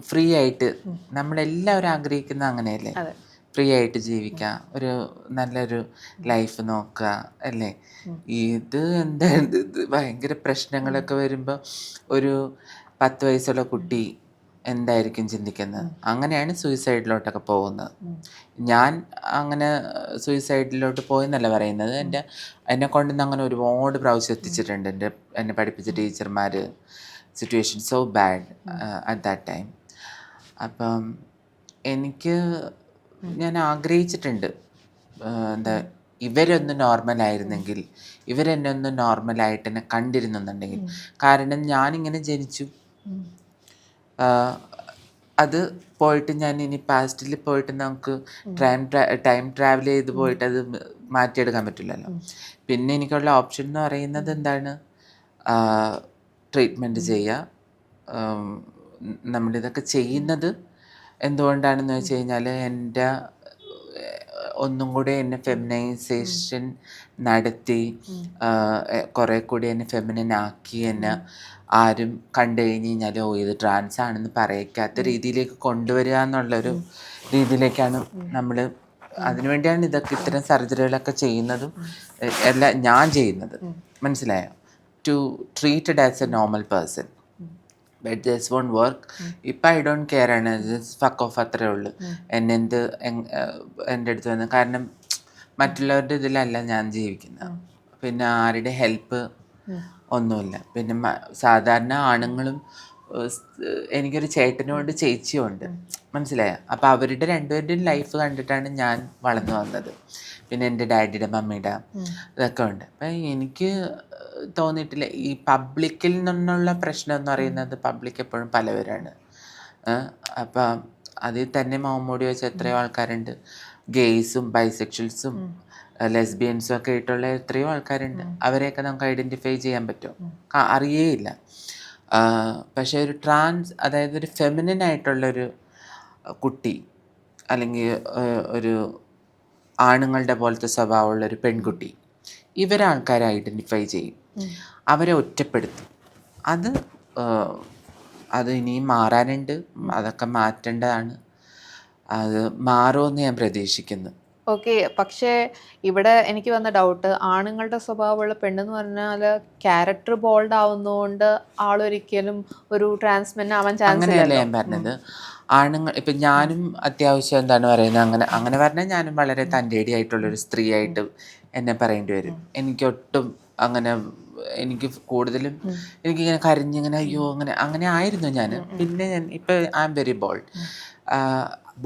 ഫ്രീ ആയിട്ട്, നമ്മളെല്ലാവരും ആഗ്രഹിക്കുന്ന അങ്ങനെയല്ലേ, ഫ്രീ ആയിട്ട് ജീവിക്കുക, ഒരു നല്ലൊരു ലൈഫ് നോക്കുക, അല്ലേ? ഇത് എന്താ ഇത് ഭയങ്കര പ്രശ്നങ്ങളൊക്കെ വരുമ്പോൾ ഒരു 10 വയസ്സുള്ള കുട്ടി എന്തായിരിക്കും ചിന്തിക്കുന്നത്? അങ്ങനെയാണ് സൂയിസൈഡിലോട്ടൊക്കെ പോകുന്നത്. ഞാൻ അങ്ങനെ സൂയിസൈഡിലോട്ട് പോയെന്നല്ല പറയുന്നത്, എന്നെ കൊണ്ടുവന്ന് അങ്ങനെ ഒരുപാട് പ്രാവശ്യം എത്തിച്ചിട്ടുണ്ട് എന്നെ പഠിപ്പിച്ച ടീച്ചർമാർ. Situation so bad at that time. അപ്പം ഞാൻ ആഗ്രഹിച്ചിട്ടുണ്ട്, എന്താ ഇവരൊന്ന് നോർമലായിരുന്നെങ്കിൽ, ഇവരെന്നെ ഒന്ന് നോർമലായിട്ട് എന്നെ കണ്ടിരുന്നുണ്ടെങ്കിൽ. കാരണം ഞാനിങ്ങനെ ജനിച്ചു, അത് പോയിട്ട് ഞാൻ ഇനി പാസ്റ്റിൽ പോയിട്ട് നമുക്ക് ടൈം ട്രാവൽ ചെയ്ത് പോയിട്ട് അത് മാറ്റിയെടുക്കാൻ പറ്റില്ലല്ലോ. പിന്നെ എനിക്കുള്ള ഓപ്ഷൻ എന്ന് പറയുന്നത് എന്താണ്, ട്രീറ്റ്മെൻറ്റ് ചെയ്യുക. നമ്മളിതൊക്കെ ചെയ്യുന്നത് എന്തുകൊണ്ടാണെന്ന് വെച്ച് കഴിഞ്ഞാൽ, എൻ്റെ ഒന്നും കൂടെ എന്നെ ഫെമിനൈസേഷൻ നടത്തി കുറേ കൂടി എന്നെ ഫെമിനനാക്കി, എന്നെ ആരും കണ്ടു കഴിഞ്ഞ് കഴിഞ്ഞാൽ ഓ ഇത് ട്രാൻസ് ആണെന്ന് പറയിക്കാത്ത രീതിയിലേക്ക് കൊണ്ടുവരിക എന്നുള്ളൊരു രീതിയിലേക്കാണ് നമ്മൾ. അതിനുവേണ്ടിയാണ് ഇത്തരം സർജറികളൊക്കെ ചെയ്യുന്നതും എല്ലാം ഞാൻ ചെയ്യുന്നത്, മനസ്സിലായോ? To treated as a normal person. But this won't work. ഇപ്പം ഐ ഡോണ്ട് കെയർ ആണ്, ഫക്ക് ഓഫ് അത്രേ ഉള്ളൂ. എന്നെന്ത് എൻ്റെ അടുത്ത് വന്ന്, കാരണം മറ്റുള്ളവരുടെ ഇതിലല്ല ഞാൻ ജീവിക്കുന്നത്, പിന്നെ ആരുടെ ഹെൽപ്പ് ഒന്നുമില്ല. പിന്നെ സാധാരണ ആണുങ്ങളും എനിക്കൊരു ചേട്ടനുമുണ്ട് ചേച്ചിയുമുണ്ട്, മനസ്സിലായോ? അപ്പോൾ അവരുടെ രണ്ടുപേരുടെയും ലൈഫ് കണ്ടിട്ടാണ് ഞാൻ വളർന്നു വന്നത്. പിന്നെ എൻ്റെ ഡാഡിയുടെ മമ്മിയുടെ ഇതൊക്കെ ഉണ്ട്. അപ്പം എനിക്ക് തോന്നിയിട്ടില്ല ഈ പബ്ലിക്കിൽ നിന്നുള്ള പ്രശ്നം എന്ന് പറയുന്നത്. പബ്ലിക് എപ്പോഴും പലവരാണ്. അപ്പം അതിൽ തന്നെ മുഖംമൂടി വെച്ച എത്രയോ ആൾക്കാരുണ്ട്. ഗെയ്സും ബൈസെക്ഷൽസും ലെസ്ബിയൻസും ഒക്കെ ആയിട്ടുള്ള എത്രയോ ആൾക്കാരുണ്ട്. അവരെയൊക്കെ നമുക്ക് ഐഡൻറ്റിഫൈ ചെയ്യാൻ പറ്റും, അറിയേയില്ല. പക്ഷേ ഒരു ട്രാൻസ്, അതായത് ഒരു ഫെമിനിൻ ആയിട്ടുള്ളൊരു കുട്ടി, അല്ലെങ്കിൽ ഒരു ആണുങ്ങളുടെ പോലത്തെ സ്വഭാവമുള്ളൊരു പെൺകുട്ടി, ഇവരെ ആൾക്കാരെ ഐഡൻറ്റിഫൈ ചെയ്യും, അവരെ ഒറ്റപ്പെടുത്തും. അത് ഇനിയും മാറാനുണ്ട്, അതൊക്കെ മാറ്റേണ്ടതാണ്. അത് മാറുമെന്ന് ഞാൻ പ്രതീക്ഷിക്കുന്നു. ഓക്കെ, പക്ഷേ ഇവിടെ എനിക്ക് വന്ന ഡൗട്ട്, ആണുങ്ങളുടെ സ്വഭാവമുള്ള പെണ്ണെന്ന് പറഞ്ഞാൽ ക്യാരക്ടർ ബോൾഡ് ആവുന്നതുകൊണ്ട് ആളൊരിക്കലും ഒരു ട്രാൻസ്മെൻ ആവാൻ ചാൻസ് അങ്ങനെയല്ല ഇല്ലല്ലോ. ഞാൻ പറഞ്ഞത്. ആണുങ്ങൾ ഇപ്പം ഞാനും അത്യാവശ്യം എന്താണ് പറയുന്നത്, അങ്ങനെ പറഞ്ഞാൽ ഞാനും വളരെ തൻ്റേടിയായിട്ടുള്ളൊരു സ്ത്രീയായിട്ട് എന്നെ പറയേണ്ടി വരും. എനിക്കൊട്ടും അങ്ങനെ, എനിക്ക് കൂടുതലും എനിക്കിങ്ങനെ കരഞ്ഞിങ്ങനെ അയ്യോ അങ്ങനെ ആയിരുന്നു ഞാൻ. പിന്നെ ഇപ്പം I am very bold.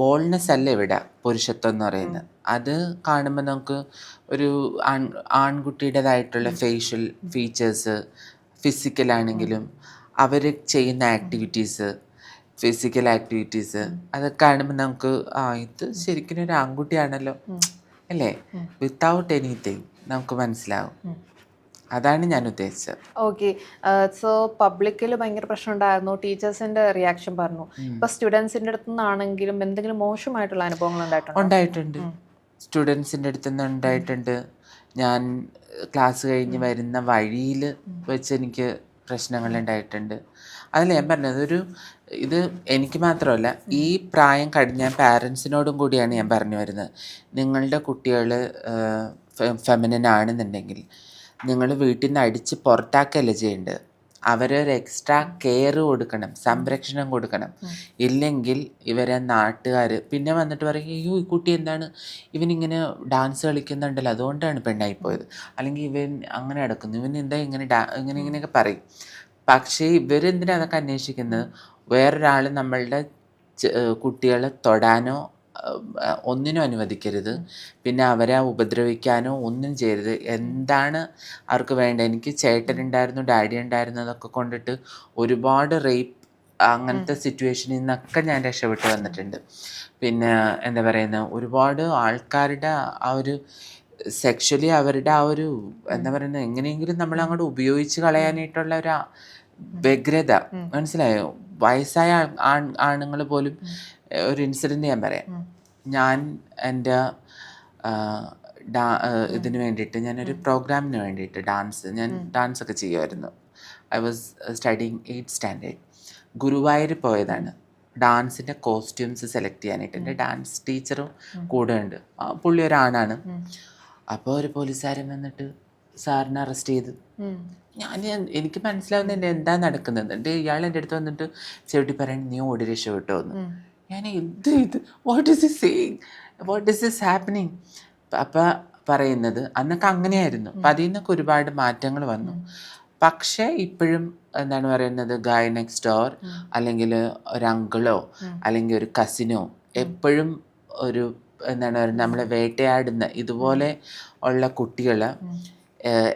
Boldness അല്ല ഇവിടെ പുരുഷത്വം എന്ന് പറയുന്നത്. അത് കാണുമ്പോൾ നമുക്ക് ഒരു ആൺകുട്ടിയുടേതായിട്ടുള്ള ഫേഷ്യൽ ഫീച്ചേഴ്സ്, ഫിസിക്കലാണെങ്കിലും അവർ ചെയ്യുന്ന ആക്ടിവിറ്റീസ്, ഫിസിക്കൽ ആക്ടിവിറ്റീസ്, അതൊക്കെ കാണുമ്പോൾ നമുക്ക് ഇത് ശരിക്കും ഒരു ആൺകുട്ടിയാണല്ലോ അല്ലേ, വിത്തൗട്ട് എനിത്തിങ് നമുക്ക് മനസ്സിലാവും. അതാണ് ഞാൻ ഉദ്ദേശിച്ചത്. ഓക്കെ, സോ പബ്ലിക്കിൽ ഭയങ്കര പ്രശ്നം ഉണ്ടായിരുന്നു, ടീച്ചേഴ്സിന്റെ റിയാക്ഷൻ പറഞ്ഞു. ഇപ്പൊ സ്റ്റുഡൻസിന്റെ അടുത്ത് നിന്നാണെങ്കിലും എന്തെങ്കിലും മോശമായിട്ടുള്ള അനുഭവങ്ങൾ ഉണ്ടായിട്ടുണ്ട്. സ്റ്റുഡൻസിൻ്റെ അടുത്ത് നിന്ന് ഉണ്ടായിട്ടുണ്ട്. ഞാൻ ക്ലാസ് കഴിഞ്ഞ് വരുന്ന വഴിയിൽ വെച്ച് എനിക്ക് പ്രശ്നങ്ങൾ ഉണ്ടായിട്ടുണ്ട്. അതല്ല ഞാൻ പറഞ്ഞത്, ഇത് എനിക്ക് മാത്രമല്ല, ഈ പ്രായം കഴിഞ്ഞ പാരൻസിനോടും കൂടിയാണ് ഞാൻ പറഞ്ഞു വരുന്നത്. നിങ്ങളുടെ കുട്ടികൾ ഫെമിനിൻ ആണെന്നുണ്ടെങ്കിൽ നിങ്ങൾ വീട്ടിൽ നിന്ന് അടിച്ച് പുറത്താക്കല്ല ചെയ്യേണ്ടത്. അവരൊരു എക്സ്ട്രാ കെയർ കൊടുക്കണം, സംരക്ഷണം കൊടുക്കണം. ഇല്ലെങ്കിൽ ഇവരെ നാട്ടുകാർ പിന്നെ വന്നിട്ട് പറയും, അയ്യോ ഈ കുട്ടി എന്താണ് ഇവനിങ്ങനെ ഡാൻസ് കളിക്കുന്നുണ്ടല്ലോ അതുകൊണ്ടാണ് പെണ്ണായിപ്പോയത്, അല്ലെങ്കിൽ ഇവൻ അങ്ങനെ നടക്കുന്നു, ഇവൻ എന്താ ഇങ്ങനെയൊക്കെ പറയും. പക്ഷേ ഇവരെന്തിനാ അതൊക്കെ അന്വേഷിക്കുന്നത്? വേറൊരാൾ നമ്മളുടെ കുട്ടികളെ തൊടാനോ ഒന്നിനും അനുവദിക്കരുത്, പിന്നെ അവരെ ഉപദ്രവിക്കാനോ ഒന്നും ചെയ്യരുത്. എന്താണ് അവർക്ക് വേണ്ടത്? എനിക്ക് ചേട്ടനുണ്ടായിരുന്നു, ഡാഡി ഉണ്ടായിരുന്നു, അതൊക്കെ കൊണ്ടിട്ട് ഒരുപാട് റേപ്പ് അങ്ങനത്തെ സിറ്റുവേഷനിൽ നിന്നൊക്കെ ഞാൻ രക്ഷപ്പെട്ട് വന്നിട്ടുണ്ട്. പിന്നെ എന്താ പറയുന്നത്, ഒരുപാട് ആൾക്കാരുടെ ആ ഒരു സെക്ഷലി അവരുടെ ആ ഒരു എന്താ പറയുന്നത്, എങ്ങനെയെങ്കിലും നമ്മളങ്ങോട്ട് ഉപയോഗിച്ച് കളയാനായിട്ടുള്ള ഒരു വ്യഗ്രത, മനസ്സിലായോ? വയസ്സായ ആണുങ്ങൾ പോലും, ഒരു ഇൻസിഡൻറ്റ് ഞാൻ പറയാം. ഞാൻ എൻ്റെ ഇതിന് വേണ്ടിയിട്ട്, ഞാനൊരു പ്രോഗ്രാമിന് വേണ്ടിയിട്ട് ഞാൻ ഡാൻസൊക്കെ ചെയ്യുമായിരുന്നു. I was studying 8th standard. Guruvayur പോയതാണ് ഡാൻസിൻ്റെ കോസ്റ്റ്യൂംസ് സെലക്ട് ചെയ്യാനായിട്ട്. എൻ്റെ ഡാൻസ് ടീച്ചറും കൂടെ ഉണ്ട്, പുള്ളി ഒരാണാണ്. അപ്പോൾ ഒരു പോലീസുകാരൻ വന്നിട്ട് സാറിനെ അറസ്റ്റ് ചെയ്ത്. എനിക്ക് മനസ്സിലാവുന്ന എന്താ നടക്കുന്നത്. എന്നിട്ട് ഇയാൾ എൻ്റെ അടുത്ത് വന്നിട്ട് ചെവിട്ടി പറയാൻ, നീ ഓടി രക്ഷപ്പെട്ടോ എന്ന്. ഞാൻ ഇത് what is this saying, what is this happening? അപ്പം പറയുന്നത് അന്നൊക്കെ അങ്ങനെയായിരുന്നു. അപ്പം അതിൽ നിന്നൊക്കെ ഒരുപാട് മാറ്റങ്ങൾ വന്നു. പക്ഷേ ഇപ്പോഴും എന്താണ് പറയുന്നത്, ഗായ് നെക്സ്റ്റ് ഡോർ അല്ലെങ്കിൽ ഒരു അങ്കിളോ അല്ലെങ്കിൽ ഒരു കസിനോ എപ്പോഴും ഒരു എന്താണ് പറയുന്നത്, നമ്മളെ വേട്ടയാടുന്ന ഇതുപോലെ ഉള്ള കുട്ടികളെ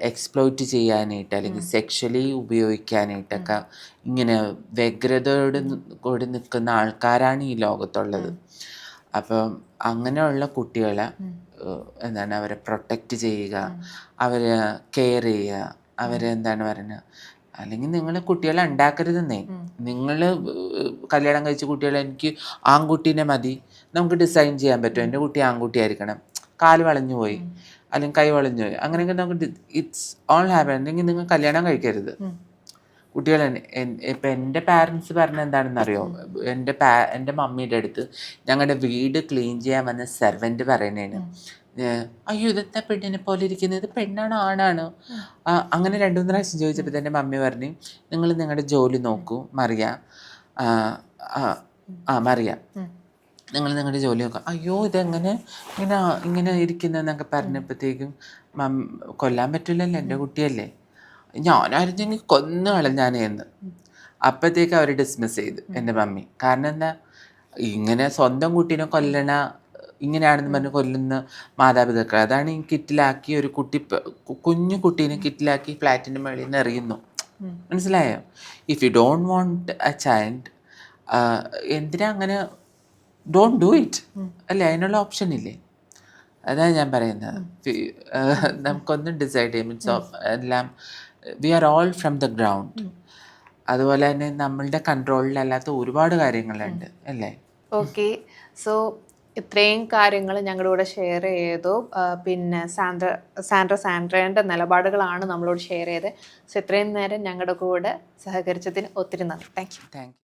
എക്സ്പ്ലോയിറ്റ് ചെയ്യാനായിട്ട് അല്ലെങ്കിൽ സെക്ഷലി ഉപയോഗിക്കാനായിട്ടൊക്കെ ഇങ്ങനെ വ്യഗ്രതയോട് കൂടി നിൽക്കുന്ന ആൾക്കാരാണ് ഈ ലോകത്തുള്ളത്. അപ്പം അങ്ങനെയുള്ള കുട്ടികളെ എന്താണ് അവരെ പ്രൊട്ടക്റ്റ് ചെയ്യുക, അവരെ കെയർ ചെയ്യുക, അവരെ എന്താണ് പറയുന്നത്. അല്ലെങ്കിൽ നിങ്ങൾ കുട്ടികളെ ഉണ്ടാക്കരുതെന്നേ. നിങ്ങൾ കല്യാണം കഴിച്ച കുട്ടികളെ, എനിക്ക് ആൺകുട്ടീനെ മതി, നമുക്ക് ഡിസൈൻ ചെയ്യാൻ പറ്റും, എൻ്റെ കുട്ടി ആൺകുട്ടിയായിരിക്കണം, കാല് വളഞ്ഞു പോയി അല്ലെങ്കിൽ കൈ വളഞ്ഞു പോയി, അങ്ങനെയൊക്കെ നമുക്ക് ഇറ്റ്സ് ഓൾ ഹാപ്പൻ. അല്ലെങ്കിൽ നിങ്ങൾ കല്യാണം കഴിക്കരുത് കുട്ടികൾ. ഇപ്പം എൻ്റെ പാരൻസ് പറഞ്ഞ എന്താണെന്നറിയോ, എൻ്റെ മമ്മിയുടെ അടുത്ത് ഞങ്ങളുടെ വീട് ക്ലീൻ ചെയ്യാൻ വന്ന സെർവൻറ്റ് പറയണേന്, അയ്യോ ഇതെന്താ പെണ്ണിനെ പോലെ ഇരിക്കുന്നത്, ഇത് പെണ്ണാണോ ആണാണോ? അങ്ങനെ 2-3 പ്രാവശ്യം ചോദിച്ചപ്പോൾ തന്നെ മമ്മി പറഞ്ഞു, നിങ്ങൾ നിങ്ങളുടെ ജോലി നോക്കൂ മറിയ, ആ ആ ആ മറിയ, നിങ്ങൾ നിങ്ങളുടെ ജോലി നോക്കുക. അയ്യോ ഇതെങ്ങനെ ഇങ്ങനെ ഇങ്ങനെ ഇരിക്കുന്നതെന്നൊക്കെ പറഞ്ഞപ്പോഴത്തേക്കും കൊല്ലാൻ പറ്റില്ലല്ലോ, എൻ്റെ കുട്ടിയല്ലേ, ഞാനായിരുന്നെങ്കിൽ കൊന്നു കളഞ്ഞാനേന്ന്. അപ്പോഴത്തേക്ക് അവർ ഡിസ്മിസ് ചെയ്തു എൻ്റെ മമ്മി. കാരണം എന്താ, ഇങ്ങനെ സ്വന്തം കുട്ടീനെ കൊല്ലണ ഇങ്ങനെയാണെന്ന് പറഞ്ഞ് കൊല്ലുന്ന മാതാപിതാക്കൾ. അതാണ് ഈ കിറ്റിലാക്കി ഒരു കുട്ടി കുഞ്ഞു കുട്ടീനെ കിറ്റിലാക്കി ഫ്ലാറ്റിൻ്റെ മുകളിൽ നിന്ന് എറിയുന്നു. മനസ്സിലായോ? If you don't want A child, എന്തിനാ അങ്ങനെ, ഡോണ്ട് ഡു ഇറ്റ് അല്ലേ, അതിനുള്ള ഓപ്ഷൻ ഇല്ലേ? അതാണ് ഞാൻ പറയുന്നത്. നമുക്കൊന്നും ഡിസൈഡ് ചെയ്യാം, എല്ലാം we are all from the ground. അതുപോലെ തന്നെ നമ്മളുടെ കൺട്രോളിലല്ലാത്ത ഒരുപാട് കാര്യങ്ങളുണ്ട് അല്ലേ? ഓക്കെ, സോ ഇത്രയും കാര്യങ്ങൾ ഞങ്ങളുടെ കൂടെ ഷെയർ ചെയ്തു. പിന്നെ സാൻഡ്രേൻ്റെ നിലപാടുകളാണ് നമ്മളോട് ഷെയർ ചെയ്തത്. സോ ഇത്രയും നേരം ഞങ്ങളുടെ കൂടെ സഹകരിച്ചതിന് ഒത്തിരി നന്ദി. Thank you. Thank you.